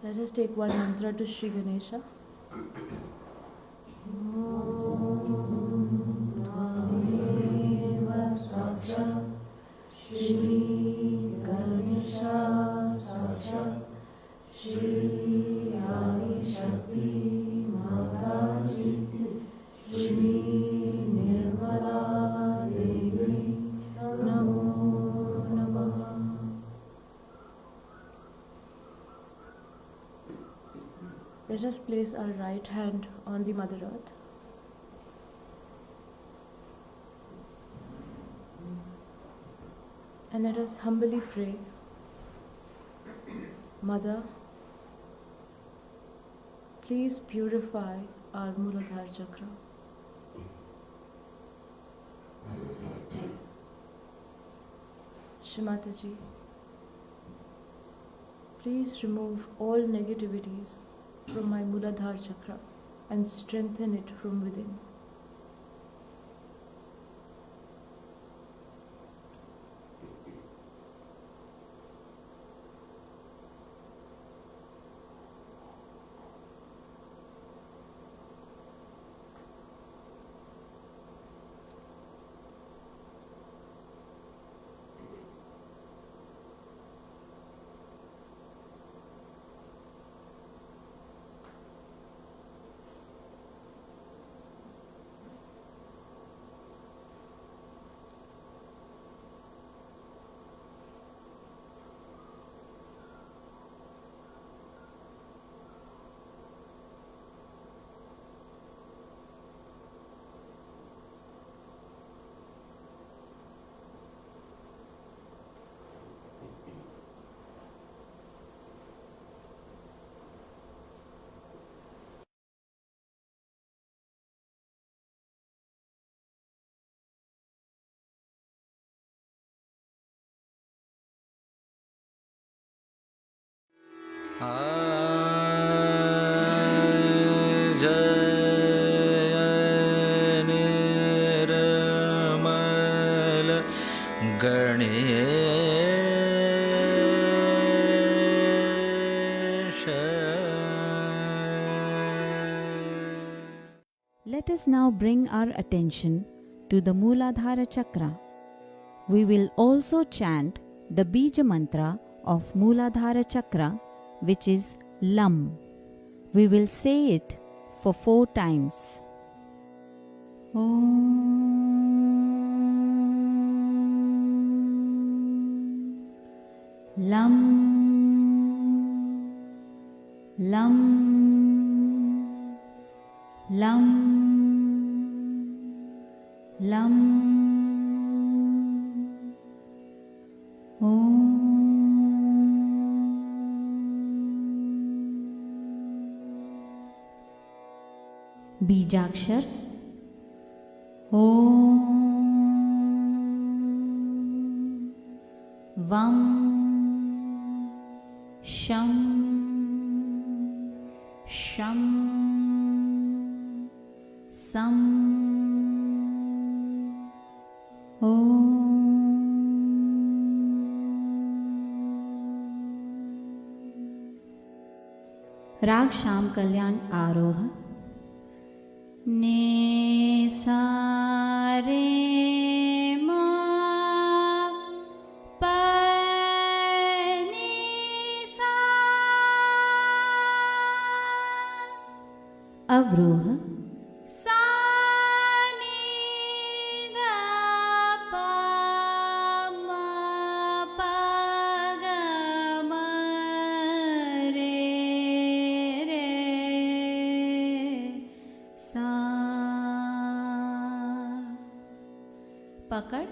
Let us take one mantra to Shri Ganesha. Shri Ganesha Sahaja Shri Shakti Mataji Shri Nirmala Devi Namo Namah. Let us place our right hand on the Mother Earth. And let us humbly pray, Mother, please purify our Muladhara Chakra. Shri Mataji, please remove all negativities from my Muladhara Chakra and strengthen it from within. Let us now bring our attention to the Muladhara Chakra. We will also chant the Bija Mantra of Muladhara Chakra, which is Lam. We will say it for 4 times. Om Lam Lam Lam Lam Om Bijakshar Om Vam Sham Sham Sam Om राग श्याम कल्याण आरोह। ने सा रे मा प नी सा। अवरोह सा नी ध प म प ग म रे रे सा। पकड़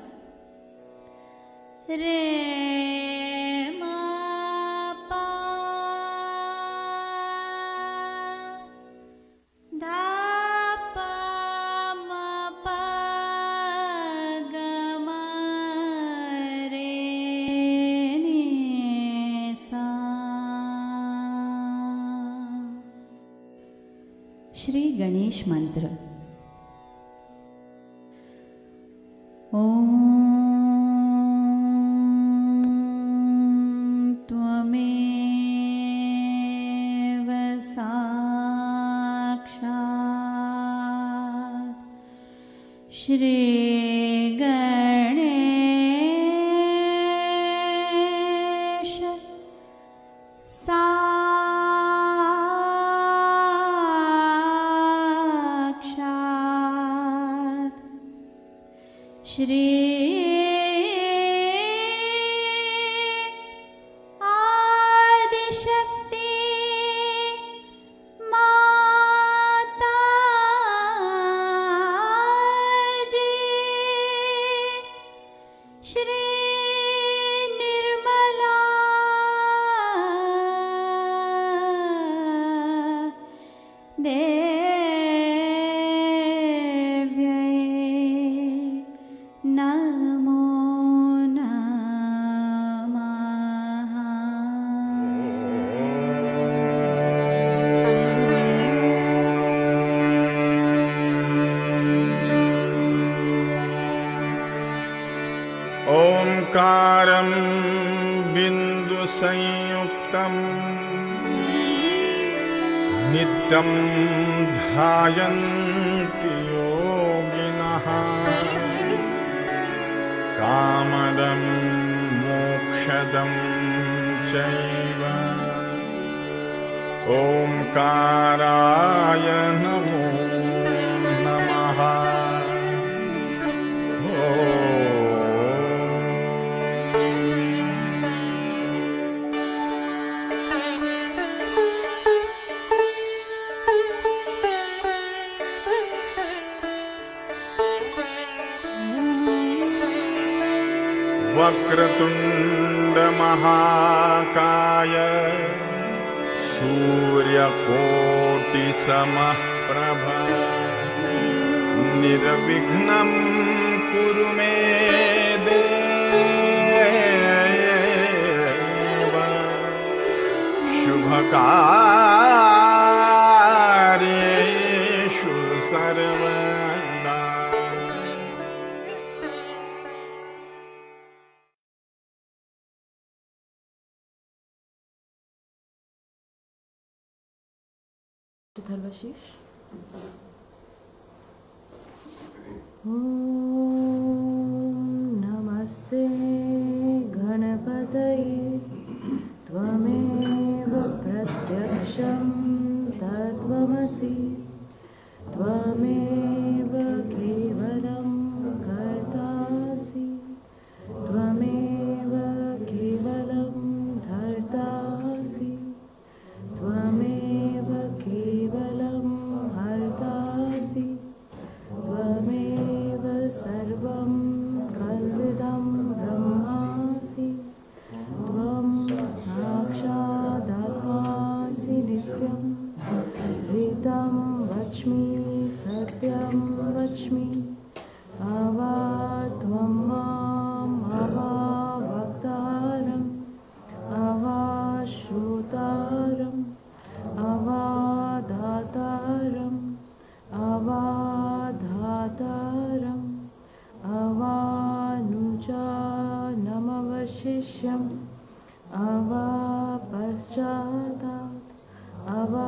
रे मा पा धा पा म पा ग म रे नि सा। श्री गणेश मंत्र। ॐ त्वमेव साक्षात् श्री गणेश साक्षात् श्री आदिशक्ति माताजी श्री निर्मला देव्यै नमो नमः। ओंकारं बिंदु संयुक्तं नित्यं ध्यायन्ति योगिनः कामदं मोक्षदं चैव। ओंकाराय नमो नमः। वक्रतुंड महाकाय सूर्यकोटि समप्रभ निर्विघ्नं कुरु मे देव शुभकार्येषु सर्वदा। धर्वशीष। ॐ नमस्ते गणपतये त्वमेव प्रत्यक्षं तत्त्वमसि त्वमेव केवलं कर्तासि त्वमेव केवलं धर्तासि त्वमेव केवलं हर्तासि त्वमेव सर्वं कल्विदं ब्रह्मासि त्वं साक्षादात्मासि नित्यं ऋतं वच्मि सत्यं वच्मि अवात्वं माम् अवावक्तारम् अवाश्रोतारम् अवादातारम् अवाधातारम् अवानुजानमवशिष्यम् अवापश्चातात् अवा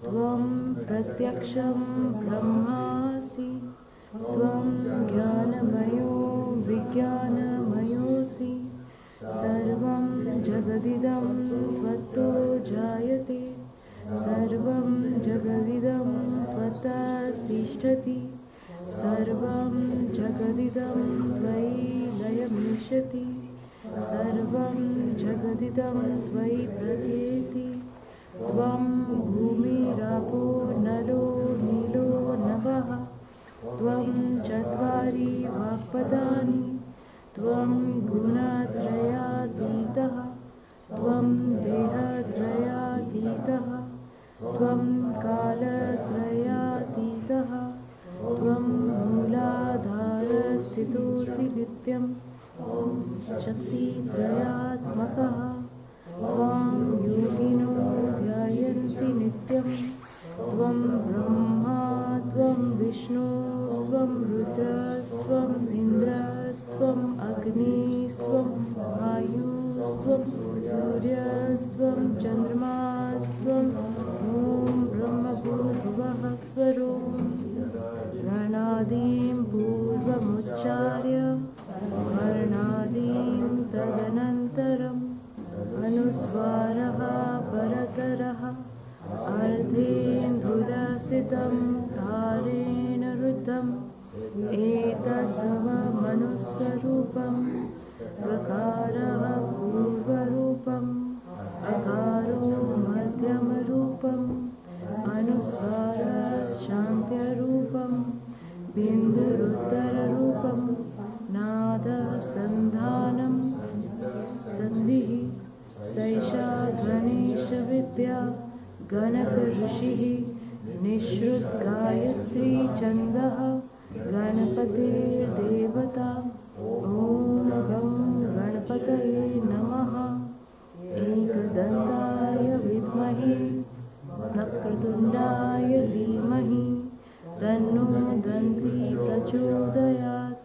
त्वं प्रत्यक्षं ब्रह्मासि, त्वं ज्ञानमयो विज्ञानमयोऽसि, सर्वं जगदिदं त्वत्तो जायते, सर्वं जगदिदं त्वत्तस्तिष्ठति, सर्वं जगदिदं त्वयि लयमिष्यति, सर्वं जगदिदं त्वयि प्रत्येति, त्वं भूमिरापो नलो नीलो नभः, त्वं चत्वारि वाक्पदानि, त्वं गुणत्रयातीतः, त्वं देहत्रयातीतः, त्वं कालत्रयातीतः, त्वं मूलाधारस्थितोऽसि नित्यं, शक्तित्रयात्मकः, त्वां योगिनो ध्यायन्ति नित्यं, त्वं ब्रह्मा त्वं विष्णुस्त्वं रुद्रस्त्वम् इन्द्रस्त्वम् अग्निस्त्वं वायुस्त्वं सूर्यस्त्वं चन्द्रमास्त्वं ॐ ब्रह्मभूर्भुवः स्वरों गणादीं पूर्वमुच्चार्य वर्णादीं तदनन्तरम् अनुस्वारः परतरः अर्धेन्दुलसितं तारेण ऋतम् एतद्धवमनुस्वरूपं गकारः पूर्वरूपम् अकारो मध्यमरूपम् अनुस्वारशान्त्यरूपम् बिन्दुरुत्तररूपम् नादसन्धानं सन्धिः सैषा गणेशविद्या गणकऋषिः निःश्रुतगायत्री छन्दः गणपतिर्देवता ॐ गं गणपतये नमः। एकदन्ताय विद्महे वक्रतुण्डाय धीमहि तन्नो दन्ती प्रचोदयात्।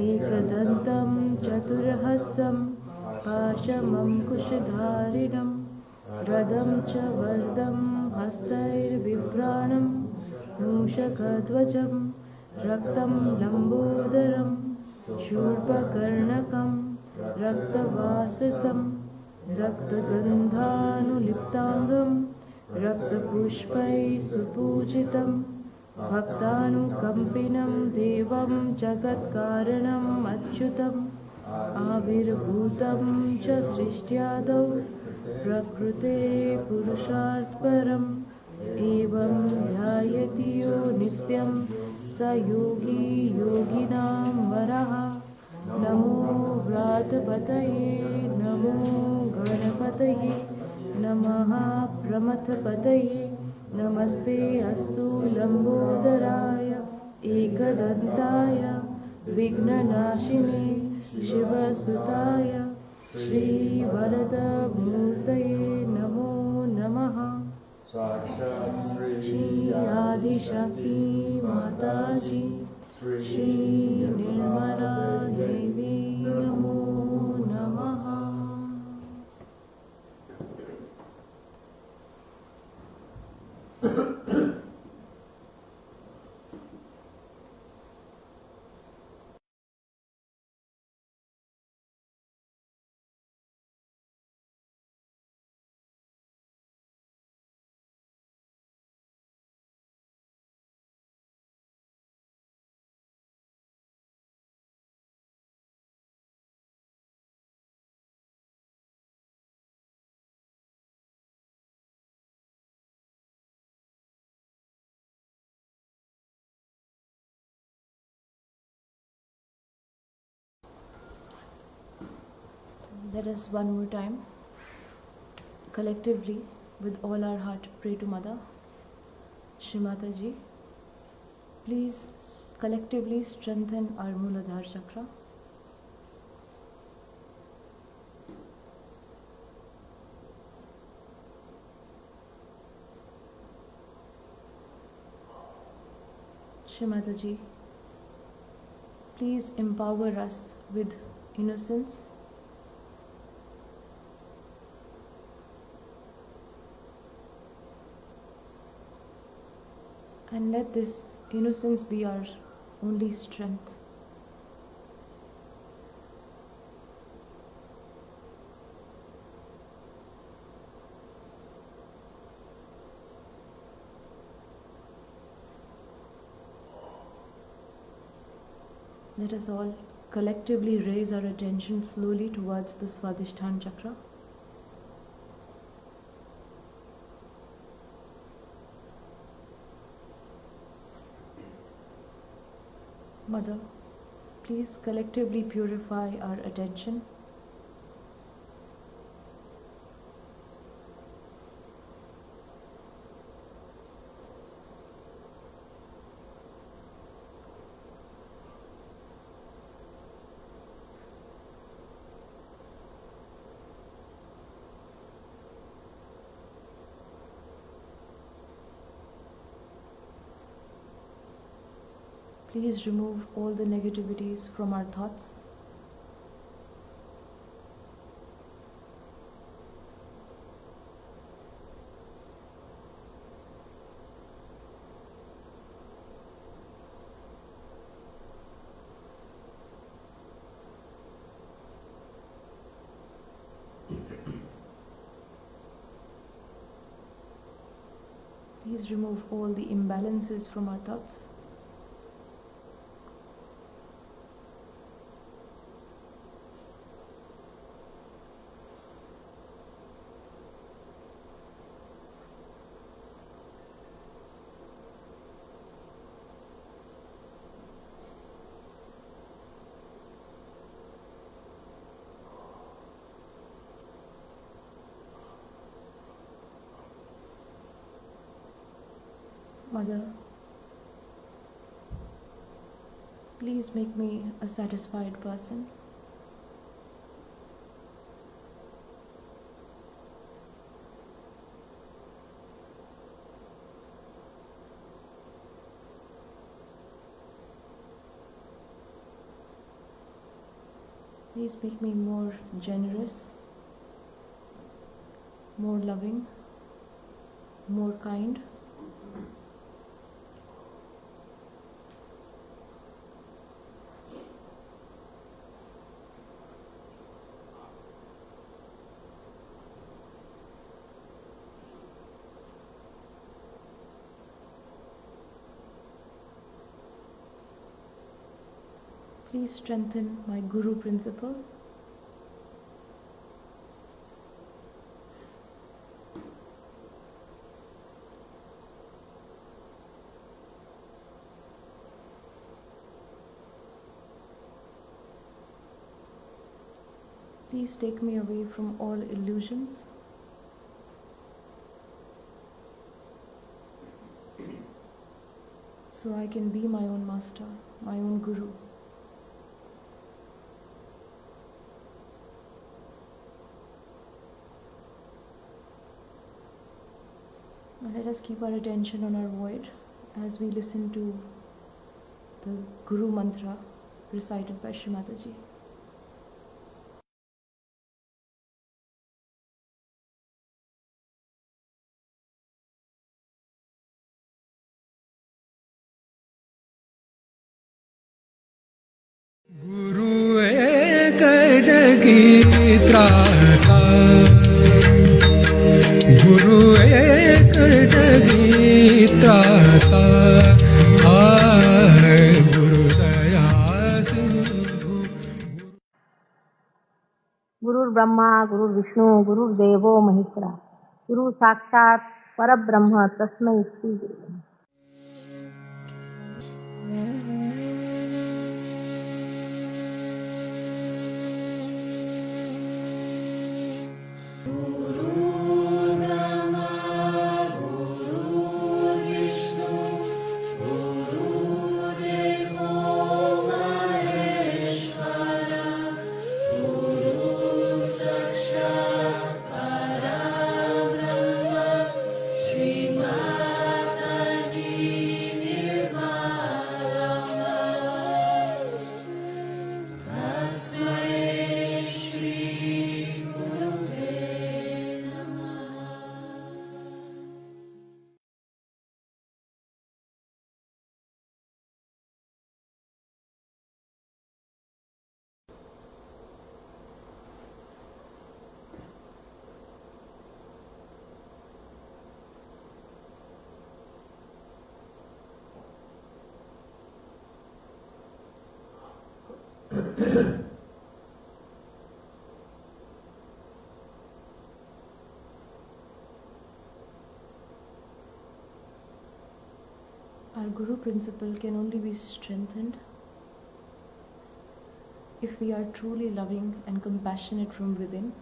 एकदन्तं चतुर्हस्तं पाशमङ्कुशधारिणं रदं च वरदं हस्तैर्बिभ्राणं मूषकध्वजं रक्तं लम्बोदरं शूर्पकर्णकं रक्तवाससं रक्तगन्धानुलिप्ताङ्गं रक्तपुष्पैः सुपूजितं भक्तानुकम्पिनं देवं जगत्कारणम् अच्युतम् आविर्भूतं च सृष्ट्यादौ प्रकृते पुरुषात्परम् एवं ध्यायति यो नित्यं स योगी योगिनां वरः। नमो व्रातपतये नमो गणपतये नमः प्रमथपतये नमस्ते अस्तु लम्बोदराय एकदन्ताय विघ्ननाशिने शिवसुताय श्रीवरदमूर्तये नमो नमः। श्री आदिशक्ति माताजी श्री निर्मला देवी नमो नमः। Let us one more time collectively with all our heart pray to Mother. Shri Mataji, please collectively strengthen our Mooladhara chakra. Shri Mataji, please empower us with innocence, And let this innocence be our only strength. Let us all collectively raise our attention slowly towards the Swadhisthana chakra. Mother, please collectively purify our attention. Please remove all the negativities from our thoughts. Please remove all the imbalances from our thoughts. Mother, please make me a satisfied person. Please make me more generous, more loving, more kind. Please strengthen my Guru principle. Please take me away from all illusions. So I can be my own master, my own Guru. Now let us keep our attention on our void as we listen to the Guru mantra recited by Shri Mataji. गुरु एक जगी त्राता, गुरु एक जगी त्राता, गुरु दया सिंधु। गुरुर् ब्रह्मा गुरुर्विष्णु गुरुर्देवो महेश्वरा, गुरु साक्षात परब्रह्म तस्मै श्री गुरुवे नमः। Shri Mataji. Guru principle can only be strengthened if we are truly loving and compassionate from within,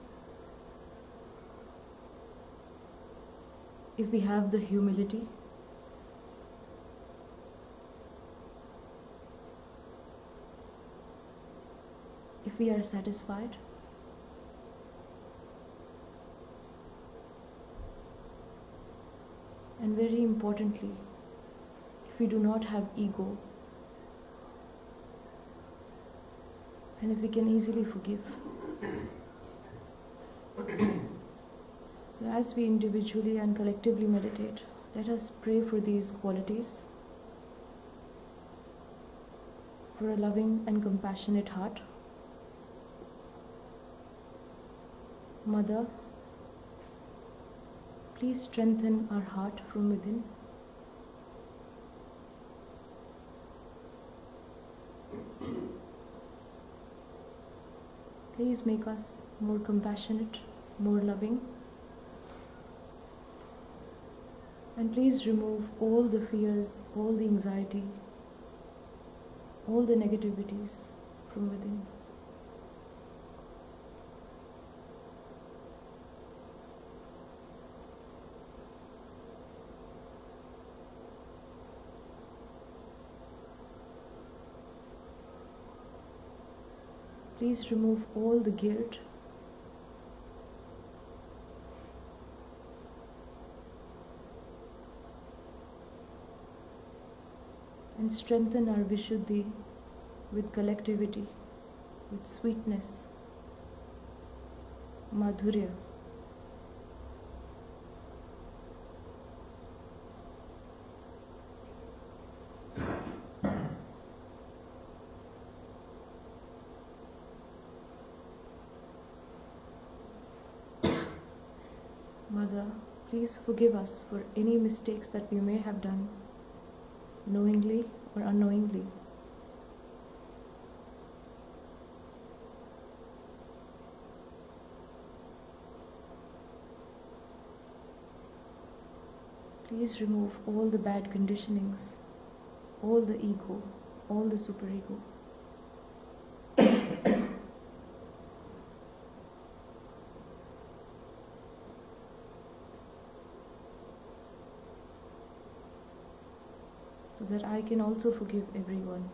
if we have the humility, if we are satisfied, and very importantly, if we do not have ego, and if we can easily forgive. So as we individually and collectively meditate, let us pray for these qualities, for a loving and compassionate heart. Mother, please strengthen our heart from within. Please make us more compassionate, more loving. And please remove all the fears, all the anxiety, all the negativities from within. Please remove all the guilt, and strengthen our Vishuddhi with collectivity, with sweetness, madhurya. Mother, please forgive us for any mistakes that we may have done, knowingly or unknowingly. Please remove all the bad conditionings, all the ego, all the superego. So that I can also forgive everyone.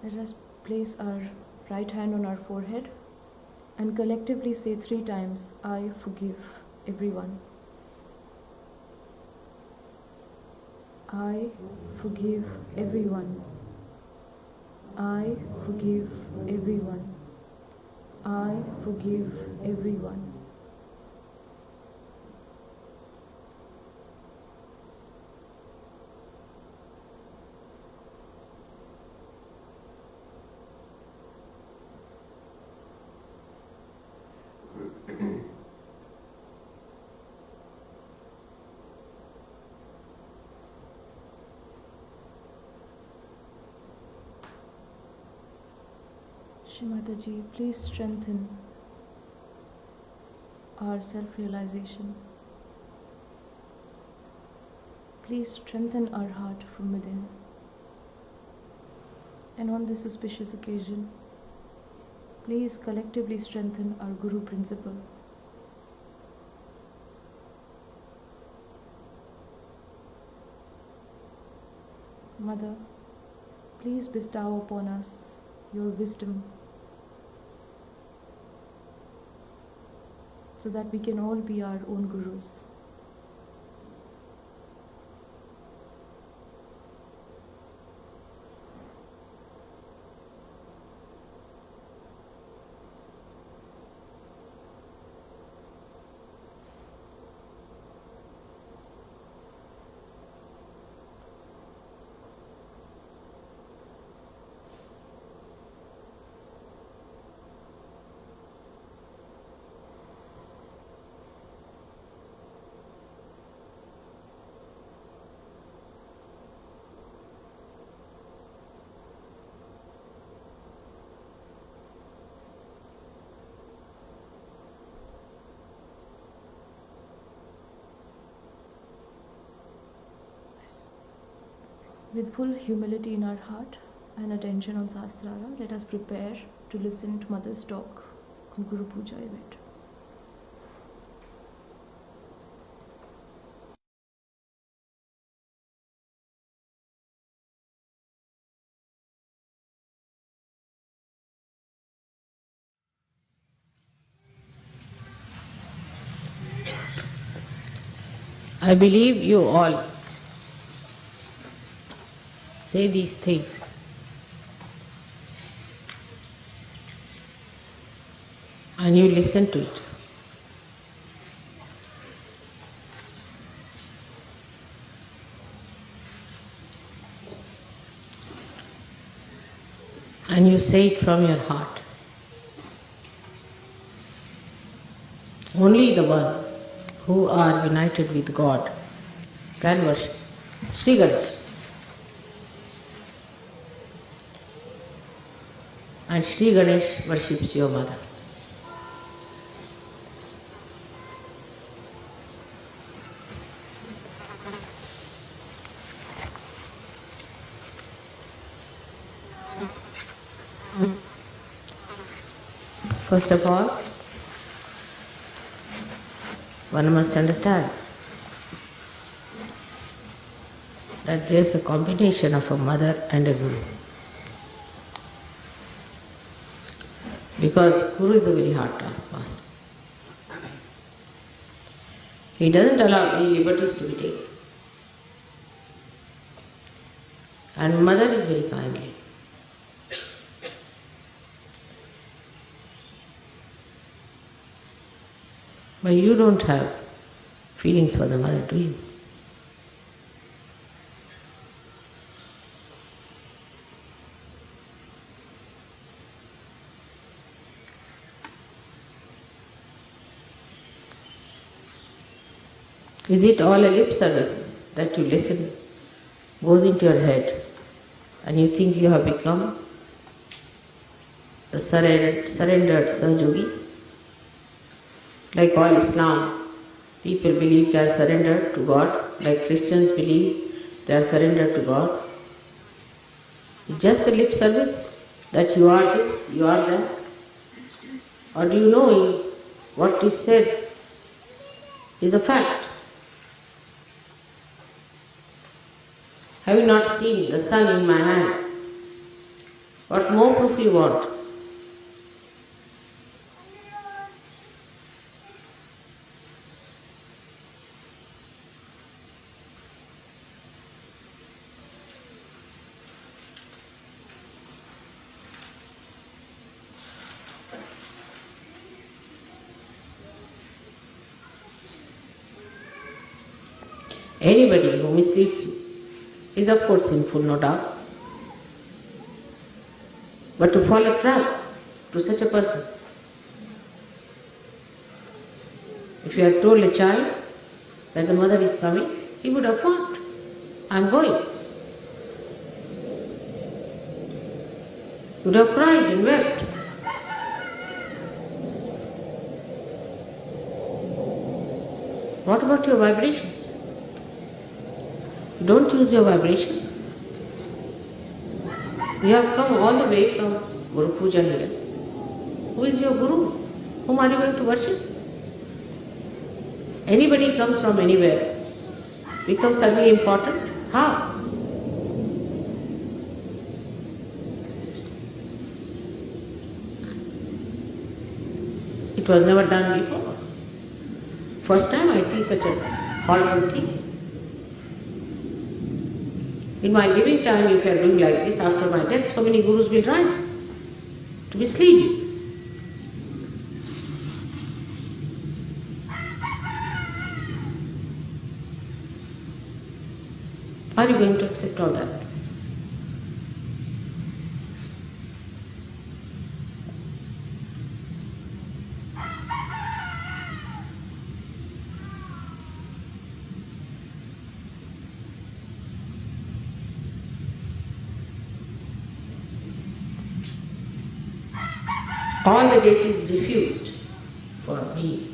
Let us place our right hand on our forehead and collectively say 3 times, I forgive everyone. I forgive everyone. I forgive everyone. I forgive everyone. Shri Mataji, please strengthen our self-realization. Please strengthen our heart from within. And on this auspicious occasion, please collectively strengthen our Guru principle. Mother, please bestow upon us your wisdom, so that we can all be our own gurus. With full humility in our heart and attention on Sastrara, let us prepare to listen to Mother's talk on Guru Puja event. I believe you all say these things. And you listen to it. And you say it from your heart. Only the one who are united with God can worship. Shri Ganesh. And Shri Ganesh worships your mother. First of all, one must understand that there is a combination of a mother and a guru. Because guru is a very hard taskmaster. He doesn't allow any liberties to be taken. And mother is very kindly. But you don't have feelings for the mother, do you? Is it all a lip service that you listen, goes into your head, and you think you have become the surrendered Sahajogis? Like all Islam, people believe they are surrendered to God, like Christians believe they are surrendered to God. It's just a lip service that you are this, you are that. Or do you know what is said is a fact? Have you not seen the sun in my hand? What more proof you want? Anybody who misleads you is of course sinful, no doubt. But to fall a trap to such a person, if you had told a child that the mother is coming, he would have thought, I am going. He would have cried and wept. What about your vibrations? Don't use your vibrations. You have come all the way from Guru Puja here. Who is your Guru? Whom are you going to worship? Anybody comes from anywhere becomes suddenly important. How? It was never done before. First time I see such a horrible thing. In my living time, if you are doing like this, after my death, so many gurus will rise to mislead you. Are you going to accept all that? All the deities refused for me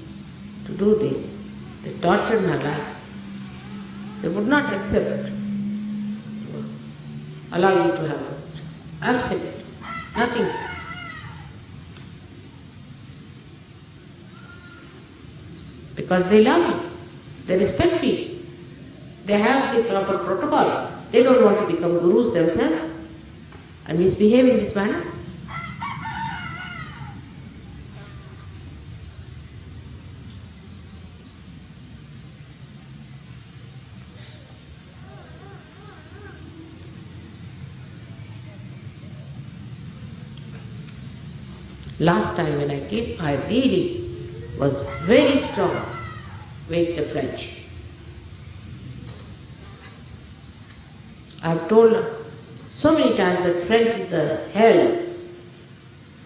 to do this. They tortured my life. They would not accept allow you to have it. Absolutely. Nothing. Because they love you. They respect you. They have the proper protocol. They don't want to become gurus themselves and misbehave in this manner. Last time when I came, I really was very strong with the French. I have told so many times that French is the hell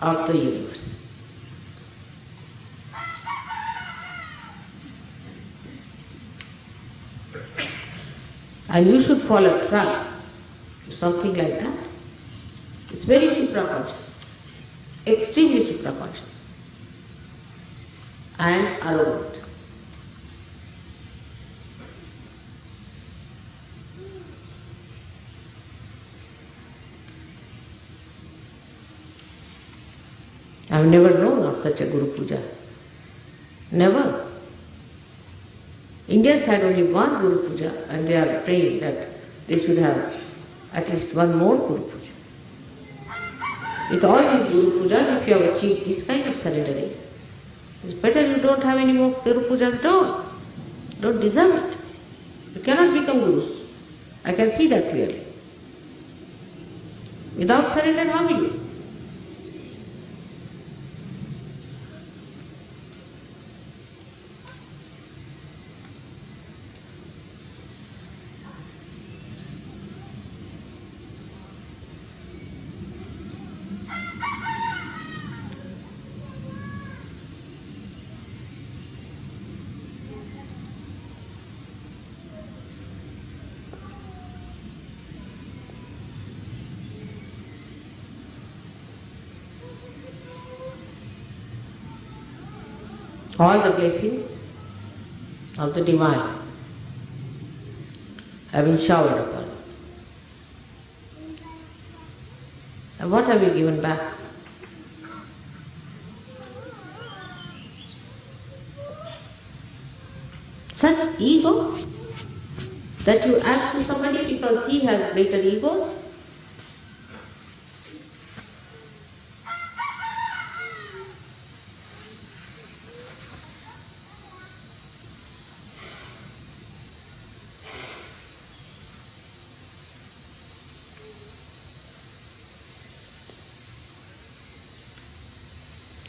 of the universe. And you should fall a trap to something like that. It's very supraconscious, extremely supraconscious, and arrogant. I have never known of such a Guru Puja. Never. Indians had only one Guru Puja and they are praying that they should have at least one more Guru Puja. With all these Guru Pujas, if you have achieved this kind of surrendering, it's better you don't have any more Guru Pujas at all. Don't deserve it. You cannot become Gurus. I can see that clearly. Without surrender, how will you? All the blessings of the Divine have been showered upon you. And what have you given back? Such ego that you act to somebody because he has greater egos?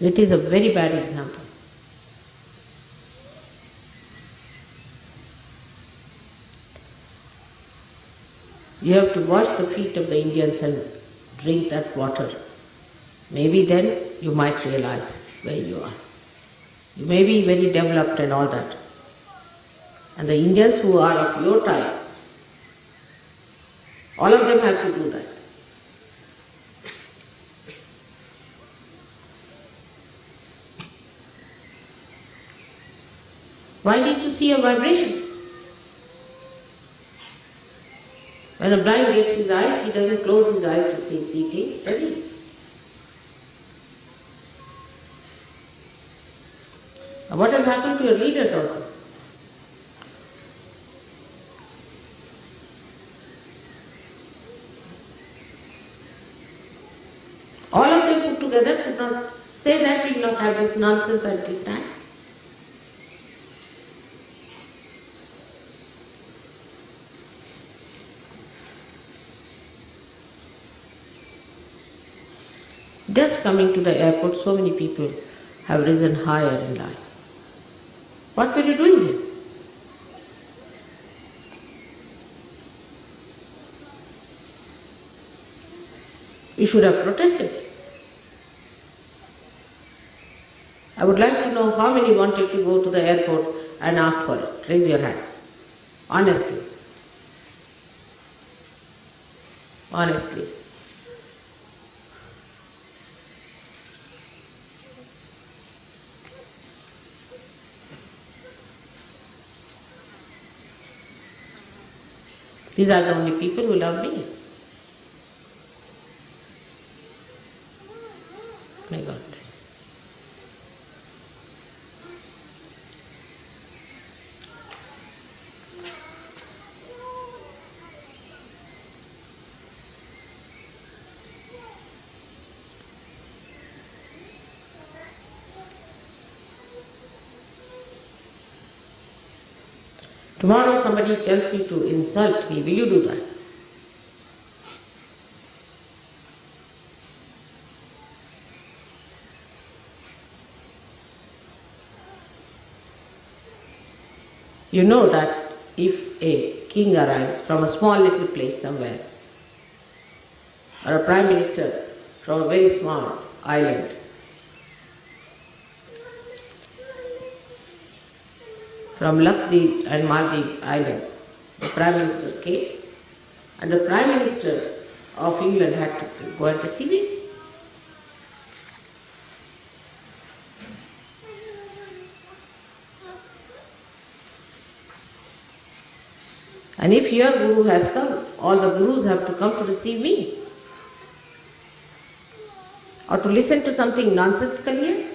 It is a very bad example. You have to wash the feet of the Indians and drink that water. Maybe then you might realize where you are. You may be very developed and all that. And the Indians who are of your type, all of them have to do that. Why need to see your vibrations? When a blind gets his eyes, he doesn't close his eyes to see things, does he? And what has happened to your leaders also? All of them put together could not say that we will not have this nonsense at this time. Just coming to the airport, so many people have risen higher in life. What were you doing here? You should have protested. I would like to know how many wanted to go to the airport and ask for it. Raise your hands. Honestly. Honestly. These are the only people who love me. May God bless. Tomorrow somebody tells you to insult me, will you do that? You know that if a king arrives from a small little place somewhere, or a prime minister from a very small island, from Lakdweep and Maldives island, the prime minister came, and the prime minister of England had to go and receive him. And if your guru has come, all the gurus have to come to receive me. Or to listen to something nonsensical here.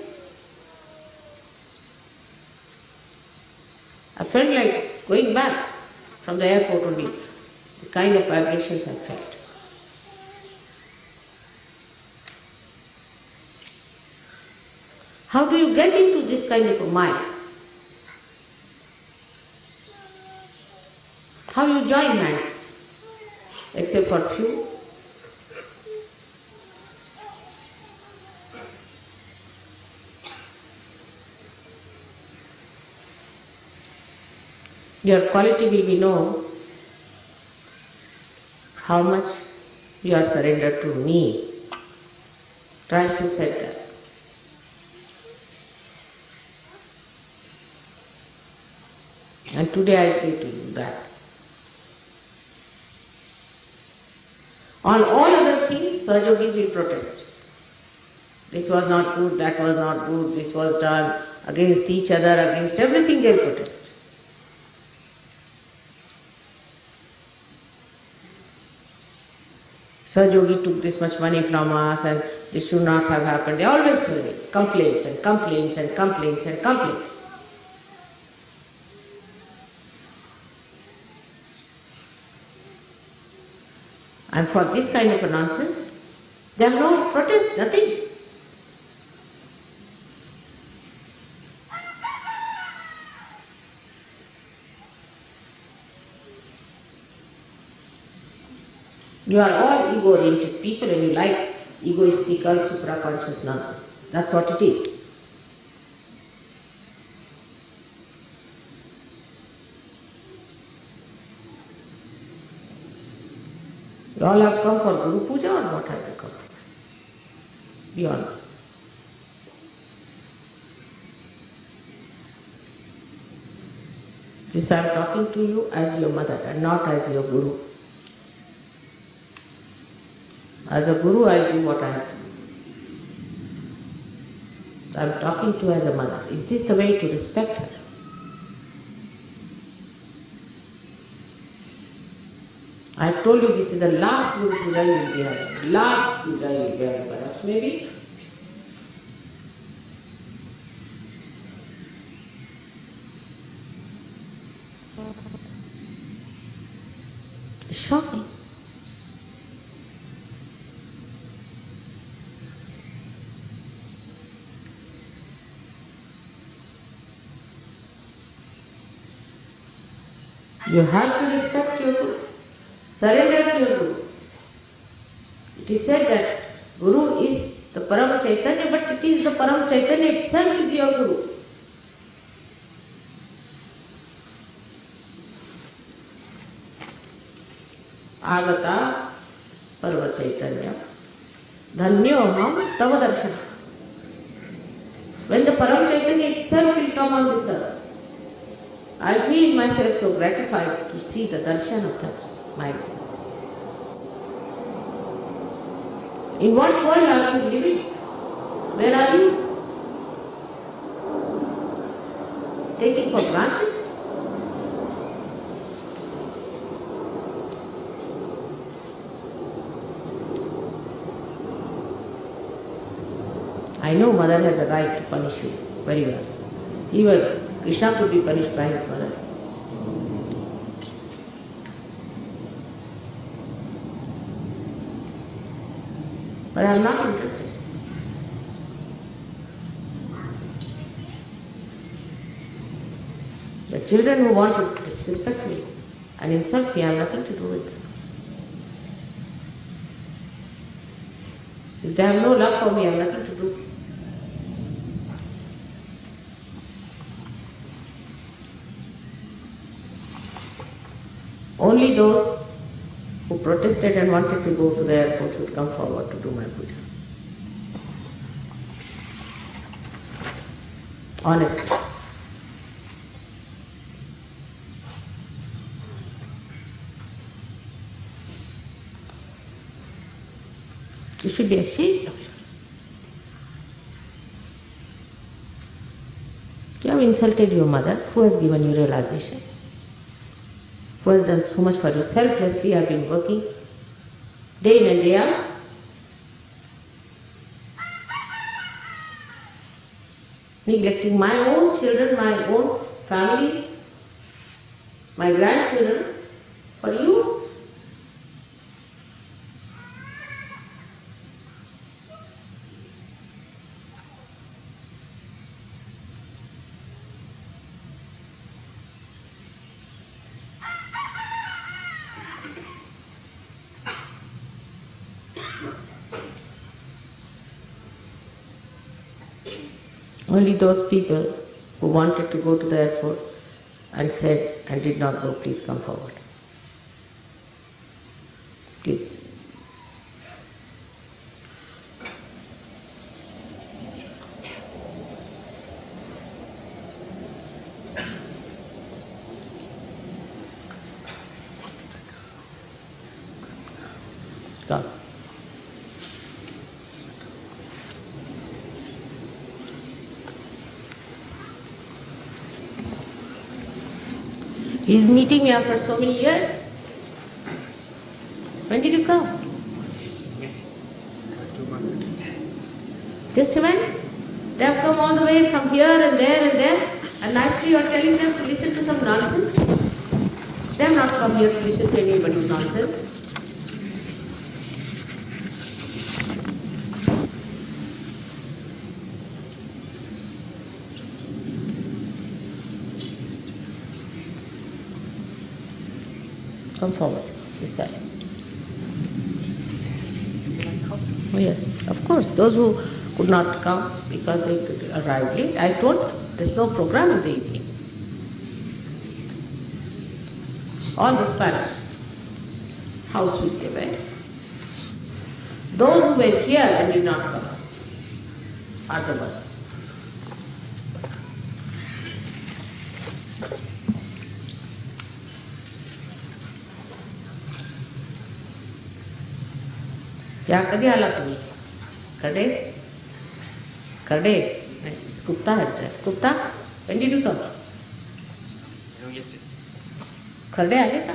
I felt like going back from the airport only, the kind of vibrations I felt. How do you get into this kind of a mind? How you join hands? Except for few. Your quality will be known how much you are surrendered to me. Christ has said that. And today I say to you that. On all other things, Sahajogis will protest. This was not good, that was not good, this was done against each other, against everything they will protest. Sahajogi took this much money from us and this should not have happened. They always tell me complaints and complaints and complaints and complaints. And for this kind of a nonsense, they have no protest, nothing. You are all ego-oriented people and you like egoistical, supraconscious nonsense. That's what it is. You all have come for Guru Puja or what have you come for? You all know. This I am talking to you as your mother and not as your Guru. As a Guru I do what I have to do. I am talking to you as a mother. Is this the way to respect her? I have told you this is the last Guru Puja you will be having. Last Puja you will be having, perhaps, maybe. It's shocking. You have to respect your Guru. Surrender to your Guru. It is said that Guru is the Param Chaitanya, but it is the Param Chaitanya itself is your Guru. Agata Parva Chaitanya Dhanyoham Tava Darshana. When the Param Chaitanya itself will come on this earth, I feel myself so gratified to see the darshan of that my Guru. In what world are you living? Where are you? Taking for granted? I know mother has a right to punish you very well. Even Krishna could be punished by his mother. But I am not interested. The children who want to disrespect me and insult me, I have nothing to do with them. If they have no love for me, I have nothing to do. Only those who protested and wanted to go to the airport would come forward to do my puja. Honestly. You should be ashamed of yourself. You have insulted your mother, who has given you realization, who has done so much for you. Selflessly, I have been working day in and day out. Neglecting my own children, my own family, my grandchildren, for you. Only those people who wanted to go to the airport and said and did not go, please come forward. Please. Come. He is meeting me after so many years. When did you come? 2 months ago. Just a minute. They have come all the way from here and there, and nicely you are telling them to listen to some nonsense. They have not come here to listen to anybody's nonsense. Come forward, this side. Oh, yes, of course. Those who could not come because they could arrive late, I told them there's no program in the evening. All the Spanish, how sweet they were. Those who were here and did not come are the ones. क्या कधी आला तुम्ही करडे करडे गुप्ता है Gupta when did you come? Kharde आले का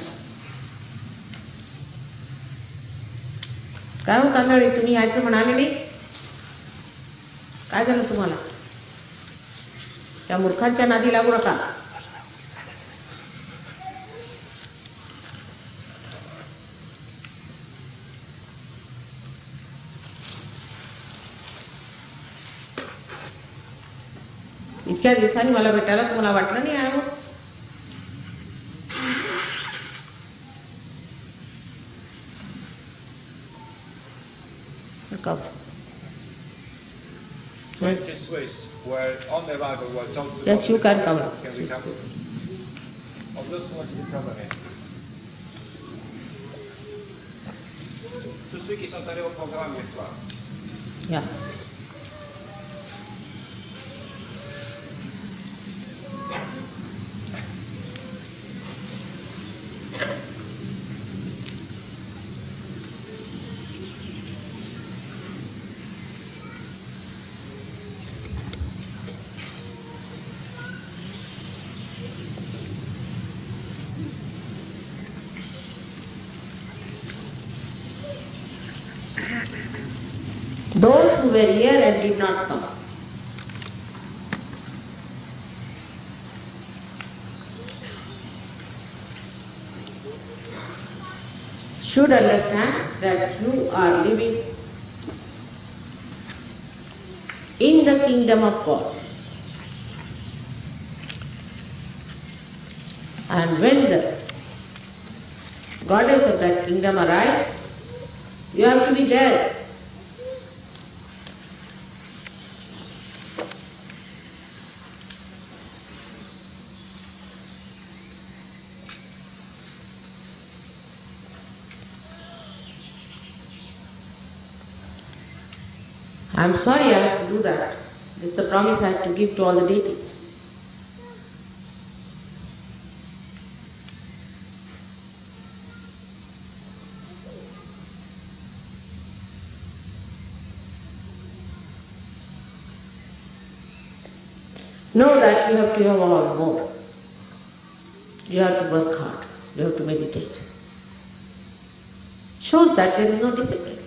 काय हो तांदळे तुम्ही यायचं म्हणाले नाही काय झालं तुम्हाला त्या मूर्खांच्या नादी लागू नका इतक्या दिवसांनी मला भेटायला तुम्हाला वाटलं नाही आहे Mr. Swiss were on their arrival were told to Yes, you can come. Can we come? Oh, those who wanted to come here. Tous ceux qui sont allés au programme hier soir. Yeah. Those who were here and did not come. Should understand that you are living in the kingdom of God. And when the goddess of that kingdom arrives, you have to be there. I'm sorry I have to do that. This is the promise I have to give to all the deities. Know that you have to evolve more. You have to work hard. You have to meditate. Shows that there is no discipline.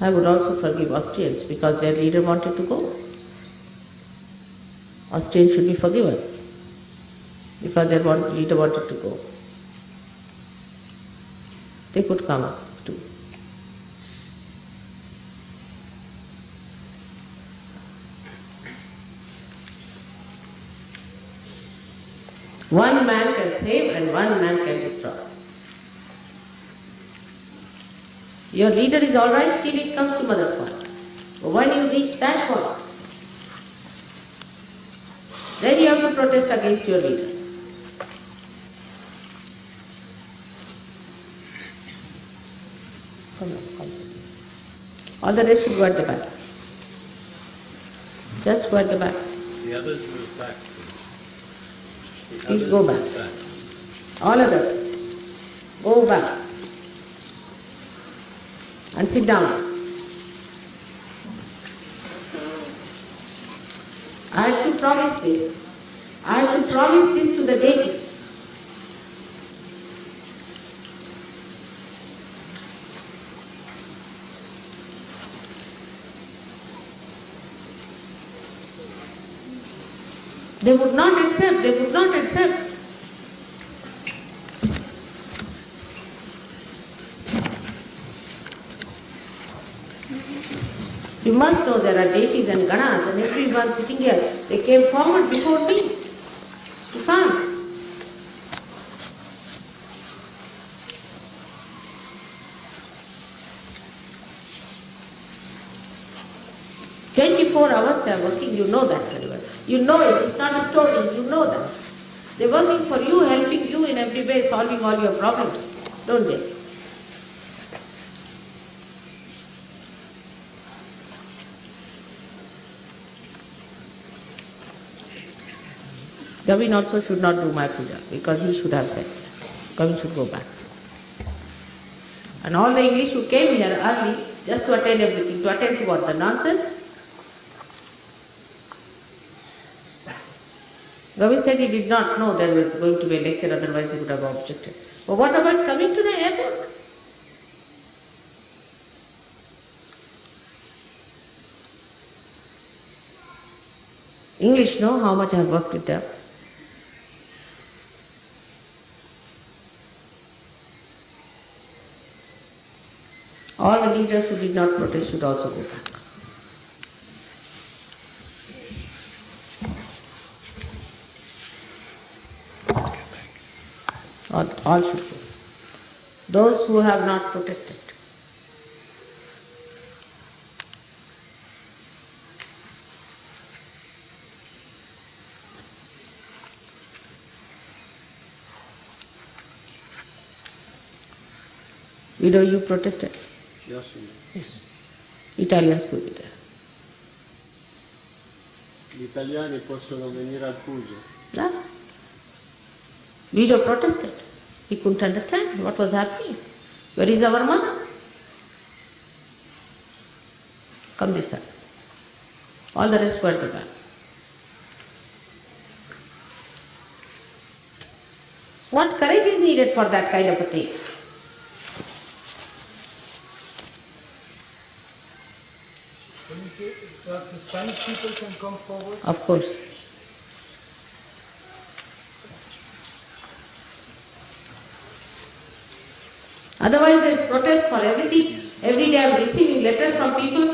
I would also forgive Austrians because their leader wanted to go. Austrians should be forgiven because their leader wanted to go. They could come up too. One man can save and one man can destroy. Your leader is all right till it comes to mother's point. But when you reach that point, then you have to protest against your leader. Come on. All the rest should go at the back. Just go at the back. The others move back. Please go back. All others, go back and sit down. I have to promise this. I have to promise this to the deities. They would not accept, they would not accept. You must know there are deities and ganas and everyone sitting here. They came forward before me to France. Hours they are working, you know that very well. You know it, it's not a story, you know that. They're working for you, helping you in every way, solving all your problems, don't they? Gavin also should not do my puja because he should have said, Gavin should go back. And all the English who came here early just to attend everything, to attend to what? The nonsense? Gavin said he did not know there was going to be a lecture, otherwise he would have objected. But what about coming to the airport? English know how much I have worked with them. All the leaders who did not protest should also go back. All should go. Those who have not protested. Widow, you protested? Yes. Italians will be there. Gli italiani possono venire al Pujo. No. Widow protested. He couldn't understand what was happening. Where is our mother? Come this side. All the rest were at the back. What courage is needed for that kind of a thing? When you say that the Spanish people can come forward? Of course. Otherwise there is protest for everything. Every day I am receiving letters from people.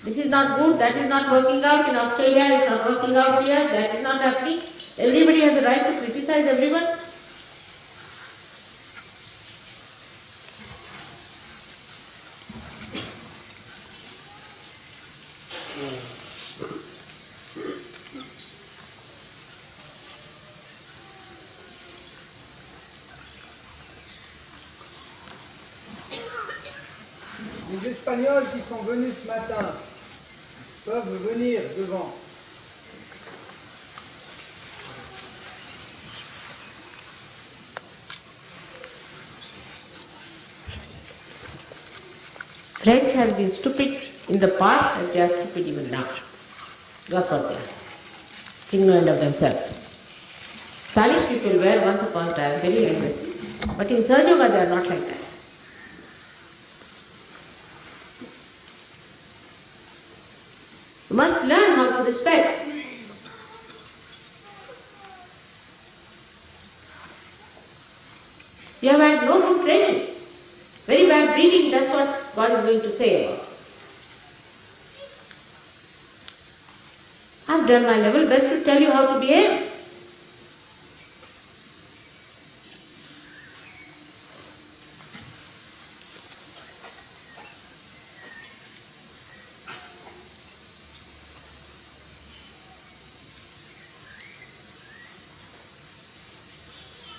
This is not good, that is not working out in Australia, it is not working out here, that is not happening. Everybody has the right to criticize everyone. Les Espagnols qui sont venus ce matin peuvent venir devant. French has been stupid in the past and they are stupid even now. That's what they are. Ignorant of themselves. Spanish people were once upon a time very aggressive. But in Sahaja Yoga they are not like that. You must learn how to respect. You have had no good training. Very bad breeding, that's what God is going to say about. I have done my level best to tell you how to behave.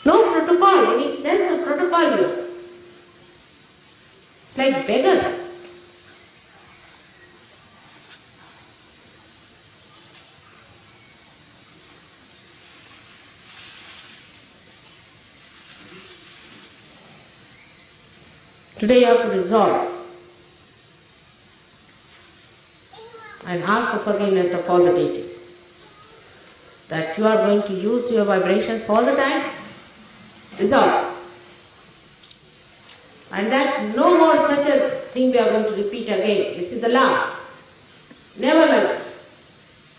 No protocol, any sense of protocol here. It's like beggars. Today you have to resolve and ask the forgiveness of all the deities. That you are going to use your vibrations all the time. Resolve. And that no more such a thing we are going to repeat again. This is the last. Never like this.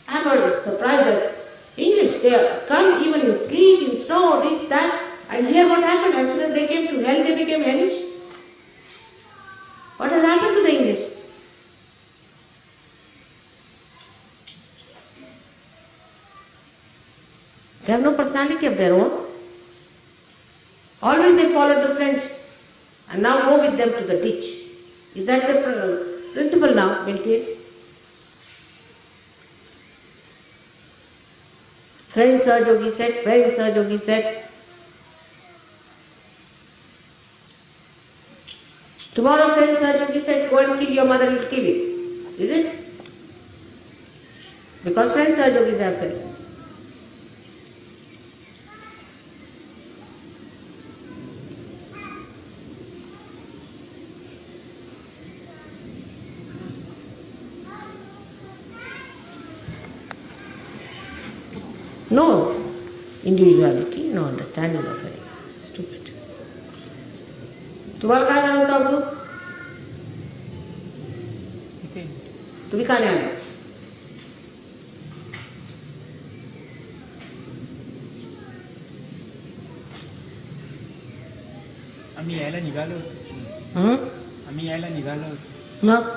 I was surprised that English, they come even in sleet, in snow, this, that, and here what happened? As soon as they came to hell, they became hellish. What has happened to the English? They have no personality of their own. Always they followed the French and now go with them to the ditch. Is that the principle now built in? French Sahaja Yogi said, French Sahaja Yogi said. Tomorrow French Sahaja Yogi said, go and kill your mother, you'll kill it. Is it? Because French Sahaja Yogis have said. No individuality, no understanding of anything. Stupid. तुम्हाला काय जाणवतं Abdu? तुम्ही का नाही आले? आम्ही यायला निघालो होतो. आम्ही यायला निघालो होतो. मग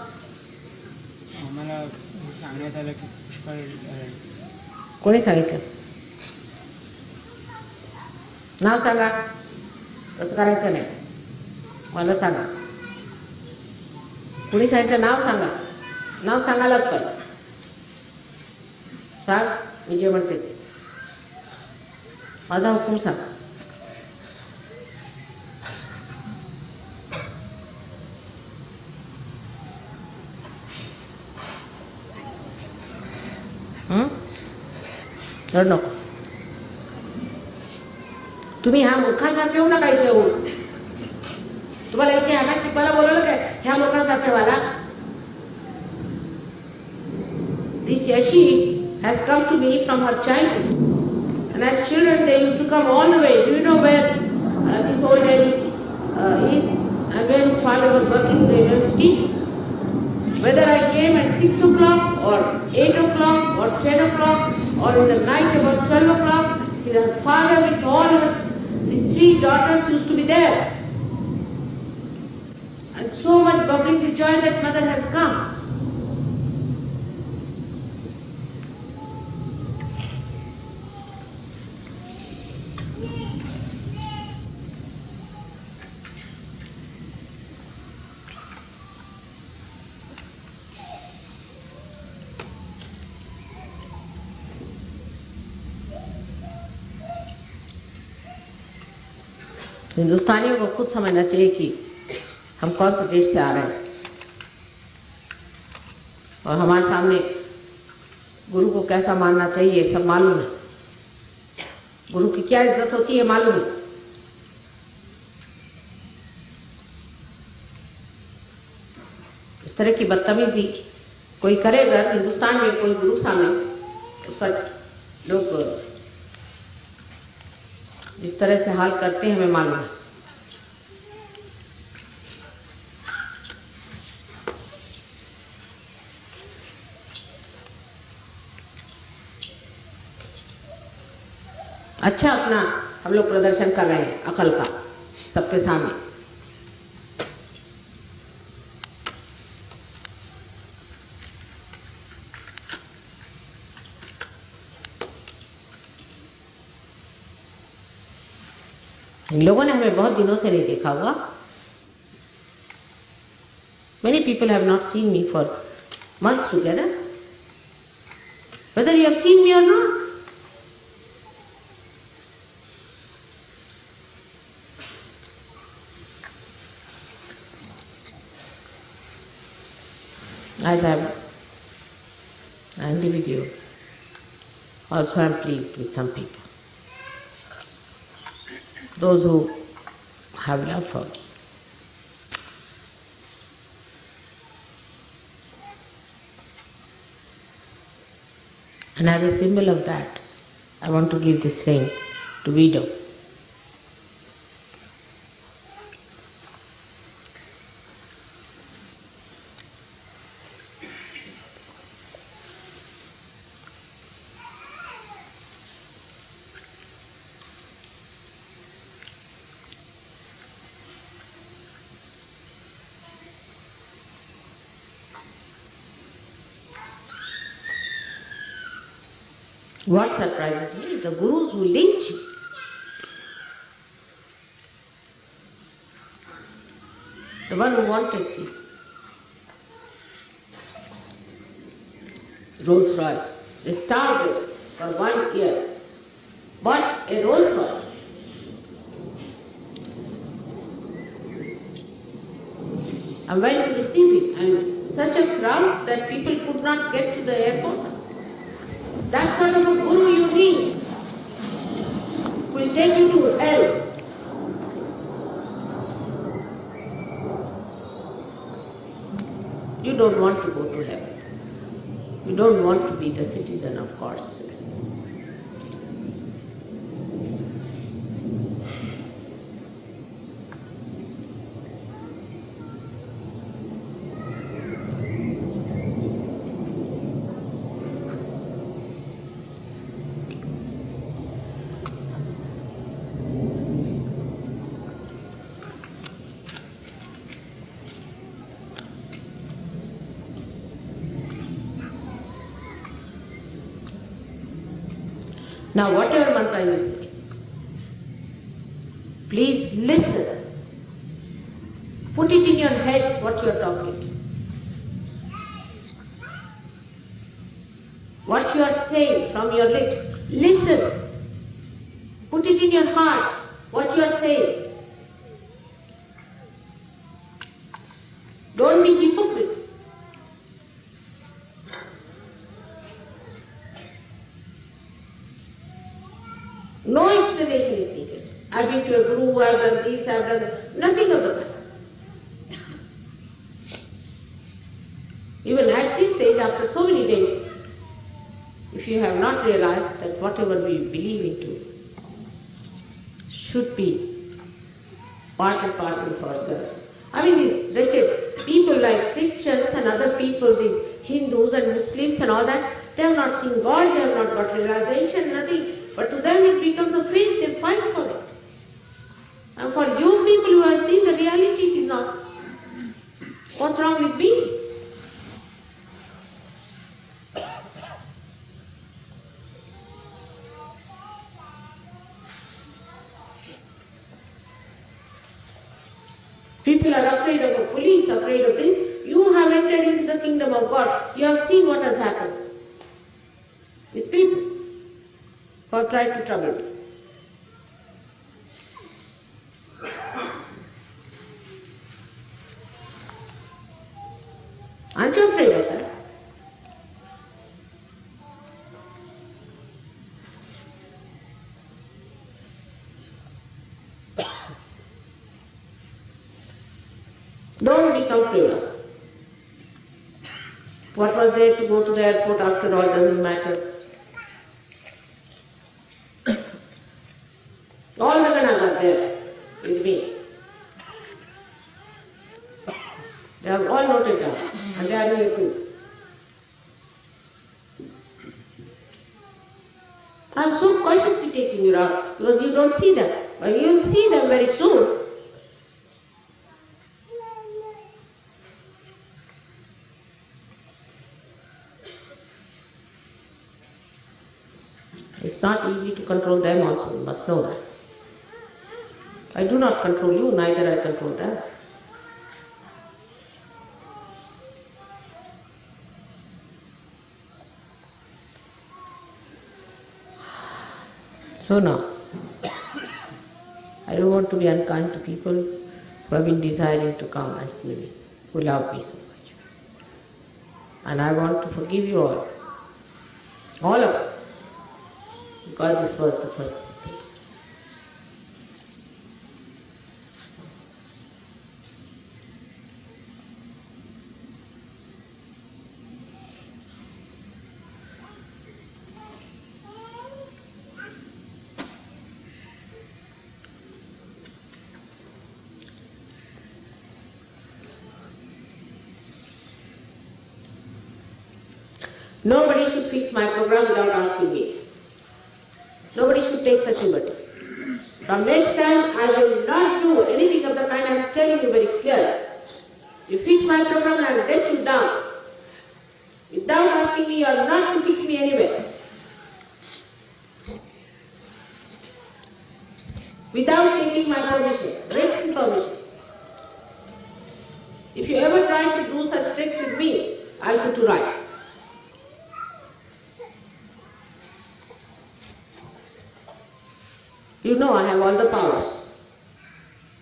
आम्हाला सांगण्यात आलं की पुष्कळ कोणी सांगितलं? नाव सांगा. तसं करायचं नाही. मला सांगा. कुणी सांगितलं? नाव सांगा. नाव सांगायलाच पाहिजे. सांग, मी जे म्हणते ते. माझा हुकूम सांग. रड नको. तुम्ही ह्या मूर्खांसारखे होऊ नका इथे होऊ. तुम्हाला इथे ह्याला शिकवायला बोलवलं काय? ह्या मूर्खांसारखे व्हायला. This Yashi has come to me from her childhood And as children, they used to come all the way. Do you know where this old lady is and where his father was working in the university? Whether I came at 6 o'clock or 8 o'clock or 10 o'clock or in the night about 12 o'clock, his father with all his 3 daughters used to be there. And so much bubbling with joy that mother has come. हिंदुस्तानियों को खुद समझना चाहिए कि हम कौन से देश से आ रहे हैं और हमारे सामने गुरु को कैसा मानना चाहिए सब मालूम है। गुरु की क्या इज्जत होती है मालूम है। इस तरह की बदतमीजी कोई करेगा हिंदुस्तान में, कोई गुरु सामने, उसका लोग जिस तरह से हाल करते हैं हमें मालूम है। अच्छा अपना हम लोग प्रदर्शन कर रहे हैं अकल का सबके सामने। इन लोगों ने हमें बहुत दिनों से नहीं देखा हुआ। Many people have not seen me for months together. Whether you have seen me or not. As I am angry with you, also I am pleased with some people. Those who have love for me. And as a symbol of that, I want to give this ring to Vido. What surprises me is the gurus who lynch you. The one who wanted this Rolls Royce, they starved it for 1 year, bought a Rolls Royce. I went to receive it, and such a crowd that people could not get to the airport. That sort of a guru you need will take you to hell. You don't want to go to heaven. You don't want to be the citizen of God's will. Now, whatever mantra you say, please listen. Put it in your heads what you are talking. What you are saying from your lips, listen. Put it in your heart what you are saying. Don't be hypocrites. No explanation is needed. I've been to a guru, I've done this, I've done that. Nothing of the kind. Even at this stage, after so many days, if you have not realized us that whatever we believe into should be part and parcel for ourselves. I mean, these wretched people like Christians and other people, these Hindus and Muslims and all that, they have not seen God, they have not got realization, nothing. But to them it becomes a faith, they fight for it. And for you people who have seen the reality, it is not. What's wrong with me? People are afraid of the police, afraid of this. You have entered into the kingdom of God. You have seen what has happened with people who have tried to trouble you. Aren't you afraid of that? Don't become frivolous. What was there to go to the airport after all doesn't matter. All the ganas are there with me. They have all noted down and they are here too. I am so cautiously taking you out because you don't see them. But you will see them very soon. It's not easy to control them also, you must know that. I do not control you, neither I control them. So now, I don't want to be unkind to people who have been desiring to come and see me, who love me so much. And I want to forgive you all of you. Because this was the first mistake. Nobody should fix my program without asking me. Nobody should take such liberties. From next time, I will not do anything of the kind. I am telling you very clearly. You fix my program, I will let you down. Without asking me, you are not to fix me anywhere. Without taking my permission, written permission. If you ever try to do such tricks with me, I will put you right. You know I have all the powers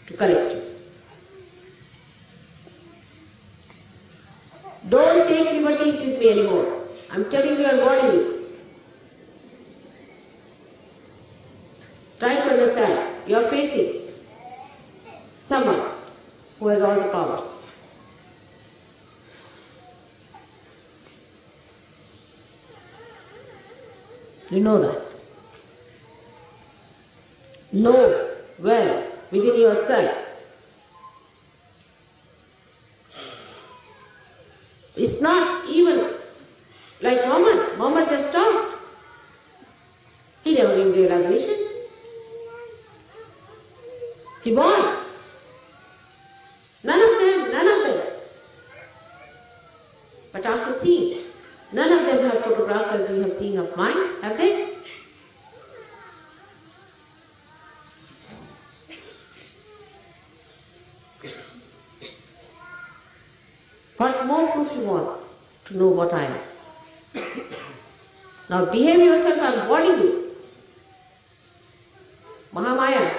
to correct you. Don't take liberties with me anymore. I'm telling you and warning you. Try to understand. You are facing someone who has all the powers. You know that. Know well within yourself. It's not even like Muhammad. Muhammad just talked. He never gave realization. He born. None of them. But after seeing, none of them have photographs as you have seen of mine, have they? What more proof you want to know what I am? Now behave yourself, I am warning you. Mahamaya.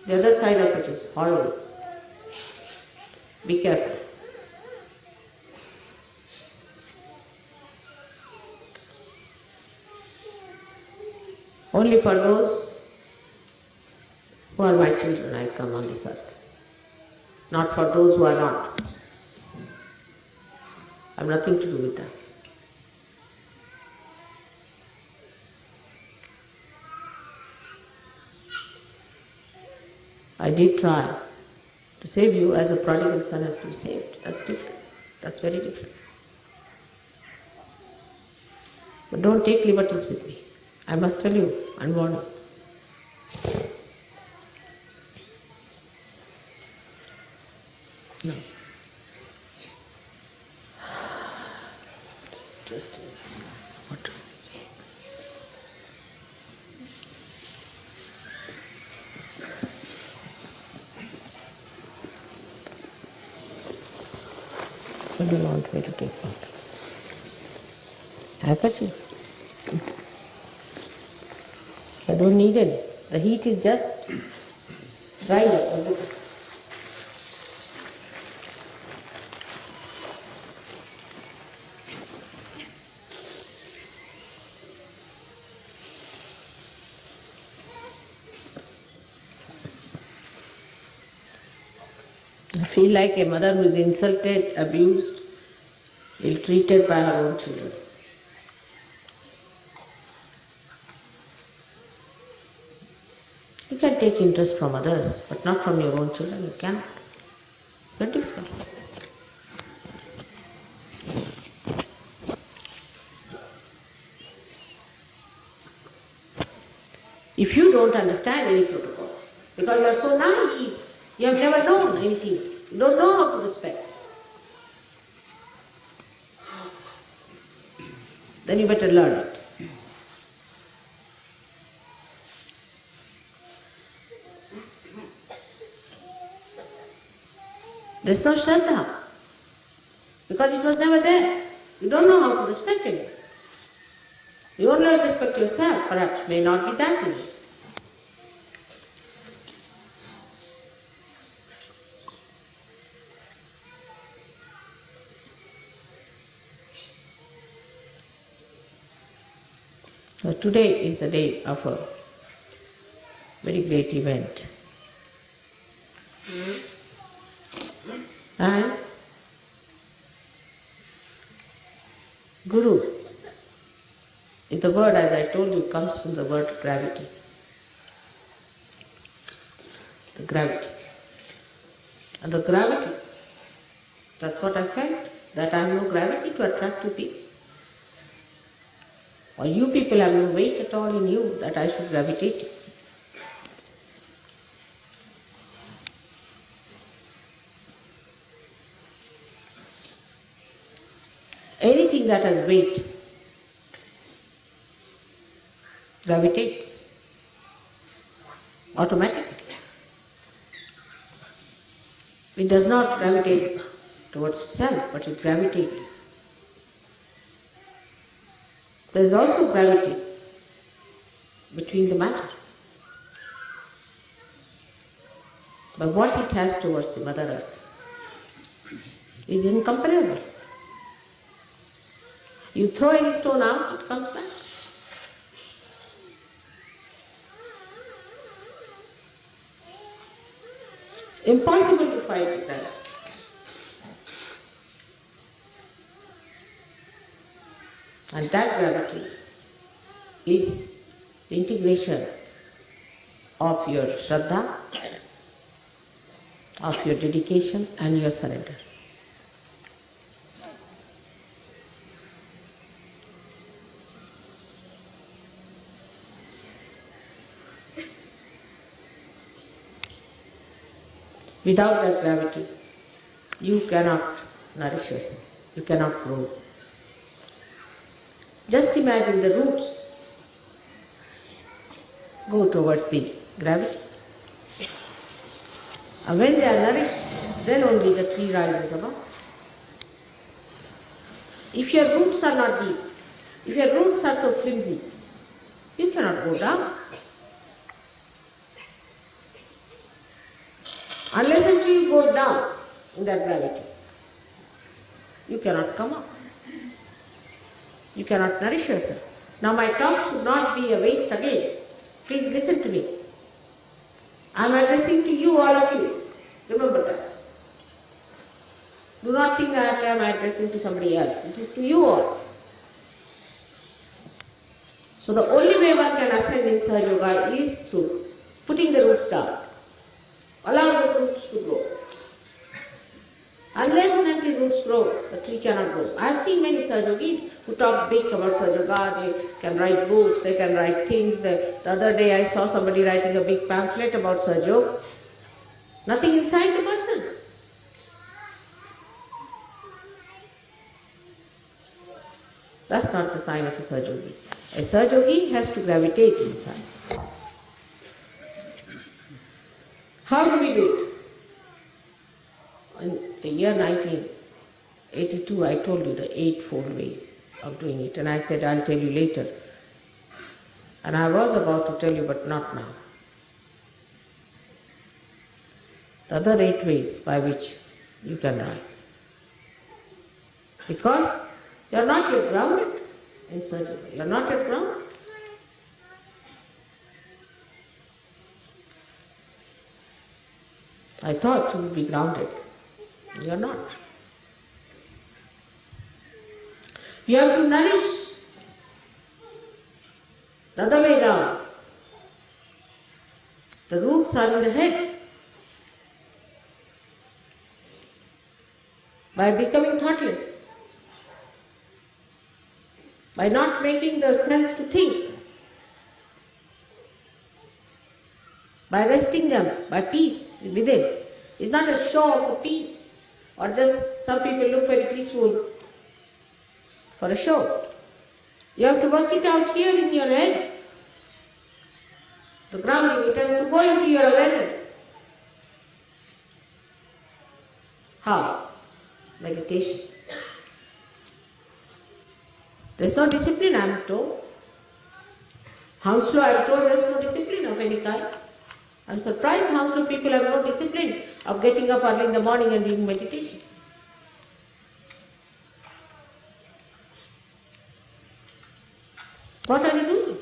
The other side of it is horrible. Be careful. Only for those who are my children I come on this earth. Not for those who are not. I have nothing to do with that. I did try to save you as a prodigal son has to be saved. That's different. That's very different. But don't take liberties with me. I must tell you, unwarned. No. Just what? What do you want me to take out? Handkerchief. I don't need any. The heat is just drying up a little. I feel like a mother who is insulted, abused, ill-treated by her own children. You can take interest from others, but not from your own children. You cannot. Very difficult. If you don't understand any protocol, because you are so naive, you have never known anything, you don't know how to respect, then you better learn it. There's no Shraddha, because it was never there. You don't know how to respect it. You only respect yourself, perhaps, may not be that easy. So today is a day of a very great event. And Guru, the word, as I told you, comes from the word gravity. The gravity. And the gravity, that's what I felt, that I have no gravity to attract you people. Or you people have no weight at all in you that I should gravitate you. Anything that has weight gravitates automatically. It does not gravitate towards itself, but it gravitates. There is also gravity between the matter. But what it has towards the Mother Earth is incomparable. You throw any stone out, it comes back. Impossible to fight with that. And that gravity is the integration of your Shraddha, of your dedication and your surrender. Without that gravity, you cannot nourish yourself, you cannot grow. Just imagine the roots go towards the gravity. And when they are nourished, then only the tree rises above. If your roots are not deep, if your roots are so flimsy, you cannot go down. Unless until you go down in that gravity, you cannot come up. You cannot nourish yourself. Now my talk should not be a waste again. Please listen to me. I am addressing to you, all of you. Remember that. Do not think that I am addressing to somebody else. It is to you all. So the only way one can ascend in Sahaja Yoga is through putting the roots down. Allow the roots to grow. Unless and until roots grow, the tree cannot grow. I have seen many Sahajogis who talk big about Sahaja, they can write books, they can write things. The other day I saw somebody writing a big pamphlet about Sahaja. Nothing inside the person. That's not the sign of a Sahajogi. A Sahajogi has to gravitate inside. How do we do it? In the year 1982, I told you the 8-fold ways of doing it, and I said I'll tell you later. And I was about to tell you, but not now. The other 8 ways by which you can rise. Because you are not yet grounded in such a way. You are not yet grounded. I thought you would be grounded. You are not. You have to nourish the other way down. The roots are in the head. By becoming thoughtless, by not making the cells to think, by resting them, by peace within. It's not a show of a peace, or just some people look very peaceful for a show. You have to work it out here in your head. The grounding, it has to go into your awareness. How? Meditation. There's no discipline, I am told. Hounslow, I am told there's no discipline of any kind. I'm surprised Hounslow people have no discipline of getting up early in the morning and doing meditation. What are you doing?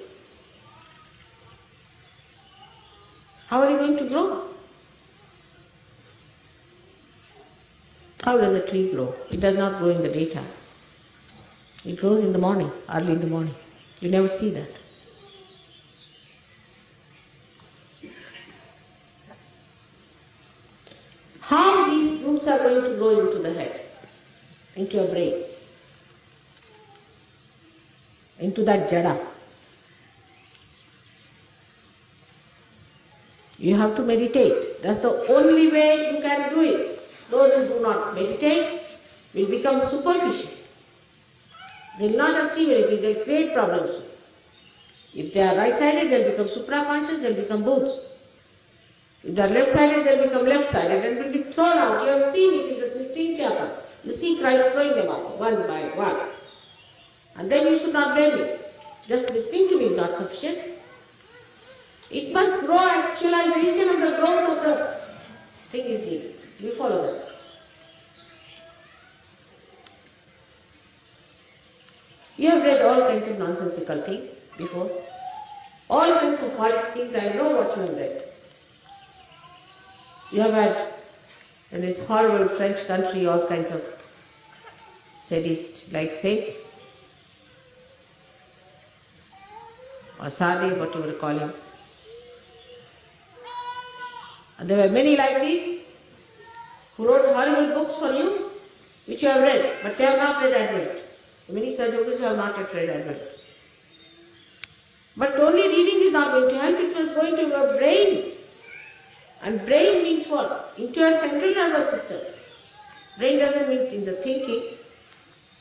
How are you going to grow? How does a tree grow? It does not grow in the daytime. It grows in the morning, early in the morning. You never see that. How these roots are going to grow into the head, into your brain, into that jada. You have to meditate. That's the only way you can do it. Those who do not meditate will become superficial. They will not achieve anything, they will create problems. If they are right-sided, they will become supraconscious, they will become boots. If they are left-sided, they will become left-sided and will be thrown out. You have seen it in the 16th chapter. You see Christ throwing them out, one by one. And then you should not blame me. Just listening to me is not sufficient. It must grow, actualization of the growth of the thing is here. You follow that. You have read all kinds of nonsensical things before. All kinds of horrid things, I know what you have read. You have had in this horrible French country all kinds of sadists like say, or Sade, what you would call him. And there were many like these who wrote horrible books for you, which you have read, but they have not read Advent. Many Sahajogis have not yet read Advent. But only reading is not going to help, it must go into your brain. And brain means what? Into your central nervous system. Brain doesn't mean in the thinking.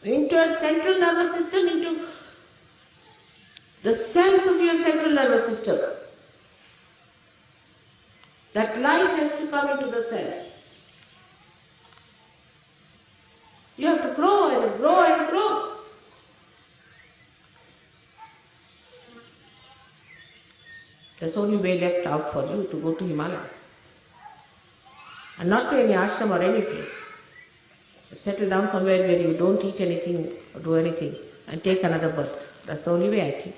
Into your central nervous system, into the cells of your central nervous system. That life has to come into the cells. You have to grow and grow and grow. There's only way left out for you to go to Himalayas. And not to any ashram or any place. But settle down somewhere where you don't teach anything or do anything and take another birth. That's the only way, I think.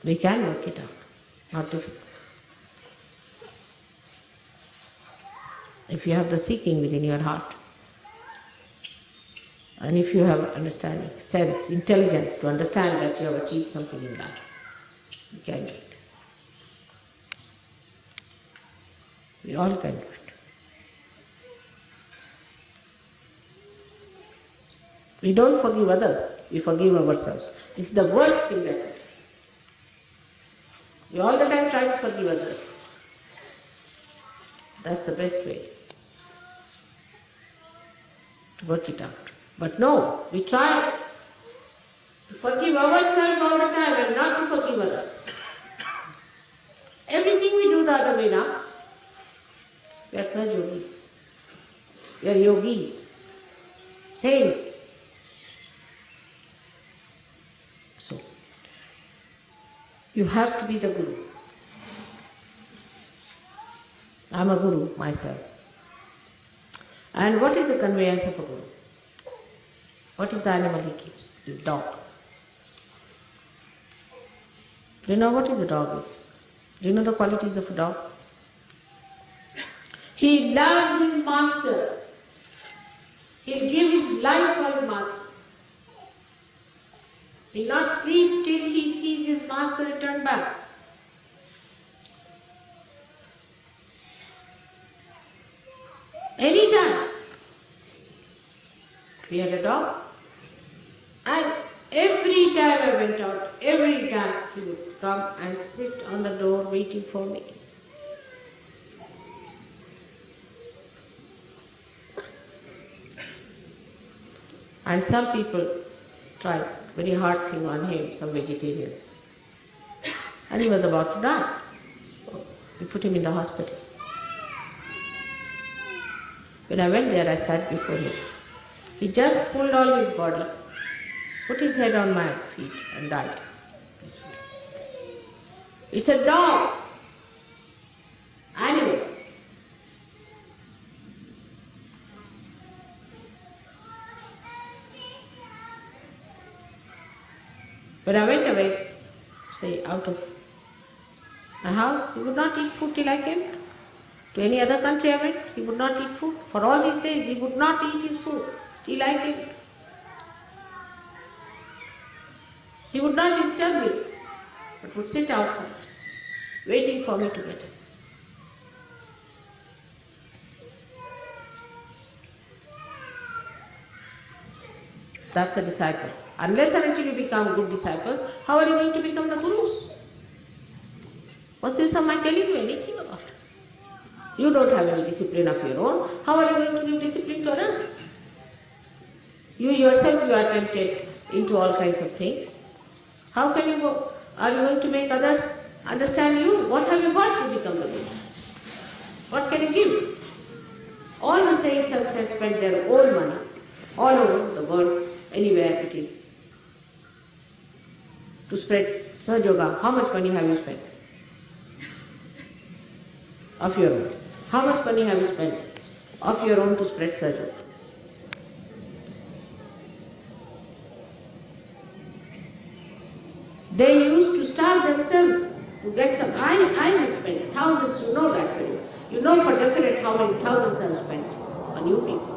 We can work it out. Not difficult. If you have the seeking within your heart. And if you have understanding, sense, intelligence to understand that you have achieved something in life, you can do it. We all can do it. We don't forgive others, we forgive ourselves. This is the worst thing that is. We all the time try to forgive others. That's the best way to work it out. But no, we try to forgive ourselves all the time and not to forgive others. Everything we do the other way now. We are Sahajogis. We are yogis, saints. So, you have to be the Guru. I am a Guru myself. And what is the conveyance of a Guru? What is the animal he keeps? The dog. Do you know what is a dog is? Do you know the qualities of a dog? He loves his master. He'll give his life for his master. He'll not sleep till he sees his master return back. Anytime. We had a dog, and every time I went out, every time he would come and sit on the door waiting for me. And some people tried very hard thing on him, some vegetarians. And he was about to die. So we put him in the hospital. When I went there, I sat before him. He just pulled all his body, put his head on my feet and died. It's a dog, animal. When I went away, say out of my house, he would not eat food till I came. To any other country I went, he would not eat food. For all these days, he would not eat his food till I came. He would not disturb me, but would sit outside, waiting for me to get him. That's a disciple. Unless and until you become good disciples, how are you going to become the gurus? What's the use of my telling you anything about it? You don't have any discipline of your own. How are you going to give discipline to others? You yourself, you are tempted into all kinds of things. How can you go? Are you going to make others understand you? What have you got to become the Guru? What can you give? All the saints have spent their own money all over the world, anywhere it is, to spread Sahaja Yoga. How much money have you spent? Of your own. How much money have you spent of your own to spread Sahaja Yoga? They used to starve themselves to get some. I have spent thousands, you know that very well. You know for definite how many thousands I have spent on you people.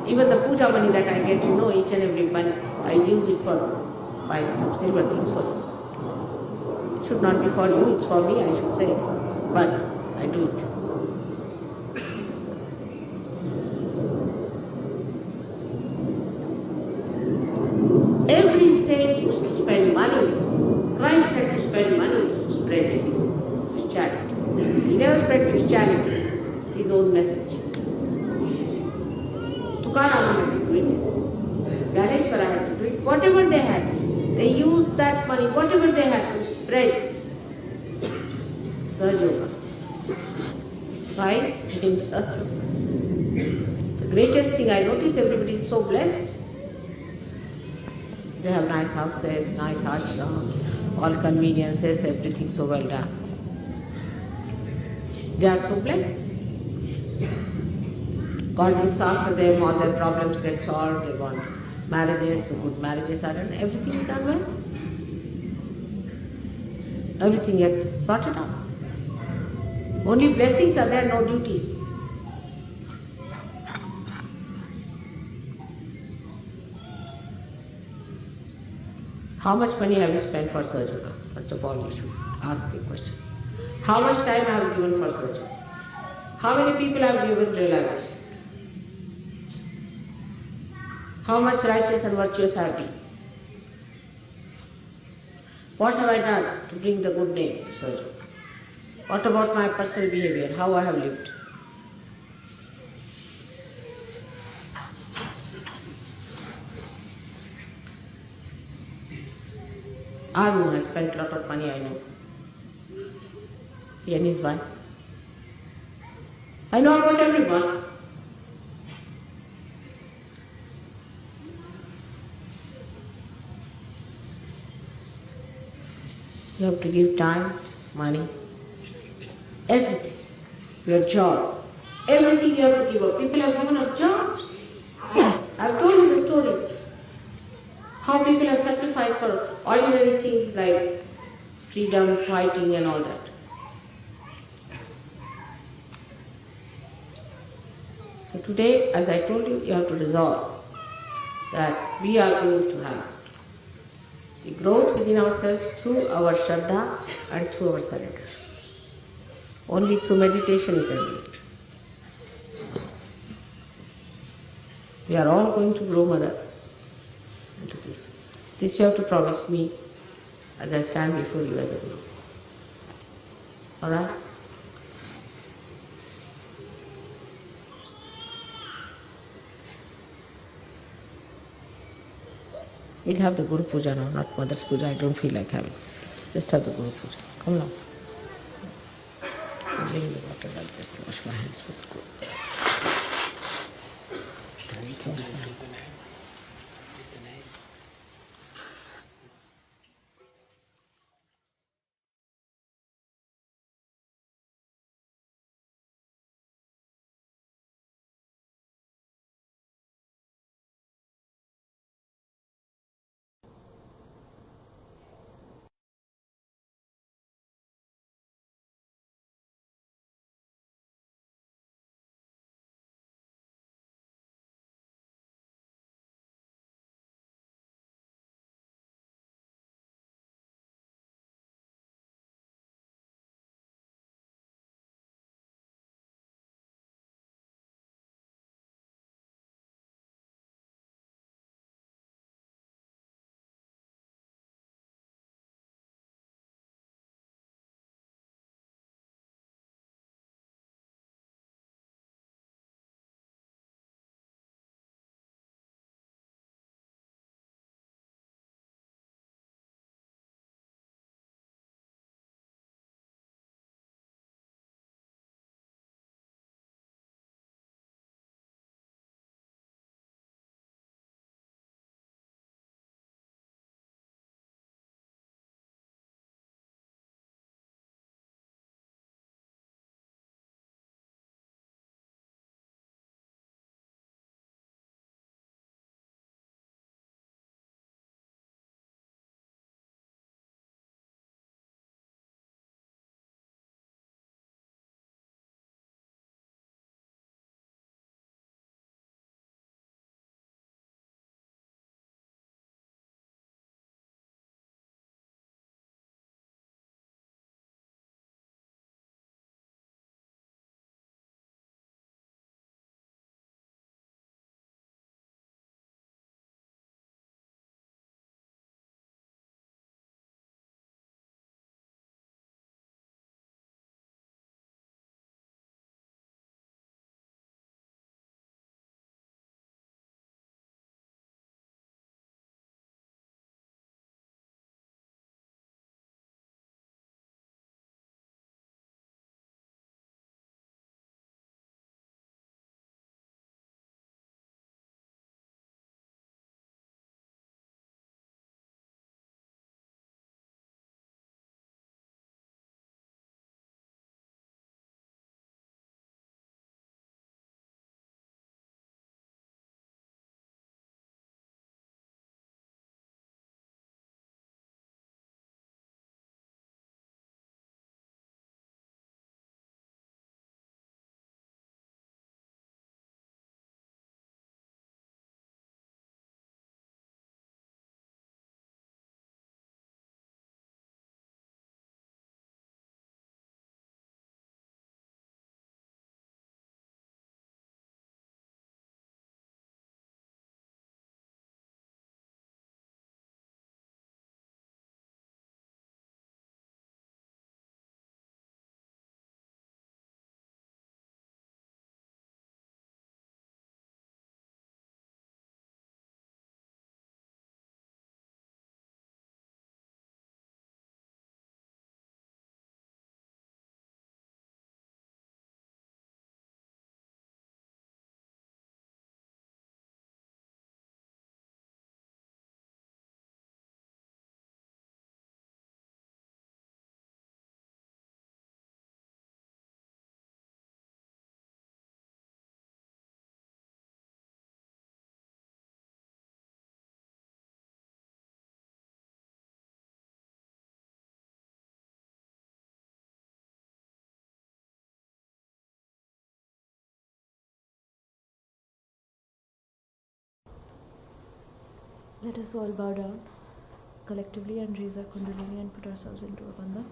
Even the puja money that I get, you know, each and every money, I use it for buying some silver things for you. It should not be for you, it's for me, I should say. But I do it. Every saint used to spend money. Christ had to spend money to spread his charity. He never spread Christianity, his own message. Tukaram had to do it. Ganeshwara had to do it. Whatever they had, they used that money, whatever they had to spread Sahaja Yoga. By himself. The greatest thing I notice, everybody is so blessed. They have nice houses, nice ashrams, all conveniences, everything so well done. They are so blessed. God looks after them, all their problems get solved, they want marriages, the good marriages are done, everything is done well. Everything gets sorted out. Only blessings are there, no duties. How much money have you spent for Sahaja? First of all, you should ask the question. How much time have you given for Sahaja? How many people have given realization? How much righteous and virtuous have been? What have I done to bring the good name to Sahaja? What about my personal behavior? How I have lived? Arun has spent a lot of money, I know. He and his wife. I know about everyone. You have to give time, money, everything. Your job. Everything you have to give up. People have given up jobs. I've told you the story. How people have sacrificed for ordinary things like freedom, fighting and all that. So today, as I told you, you have to resolve that we are going to have the growth within ourselves through our Shraddha and through our surrender. Only through meditation we can do it. We are all going to grow, Mother, into this. This you have to promise me as I stand before you as a Guru. Alright? We'll have the Guru Puja now, not Mother's Puja. I don't feel like having. Just have the Guru Puja. Come now. I'll bring the water like this to wash my hands with the Guru. Let us all bow down collectively and raise our Kundalini and put ourselves into a bandha.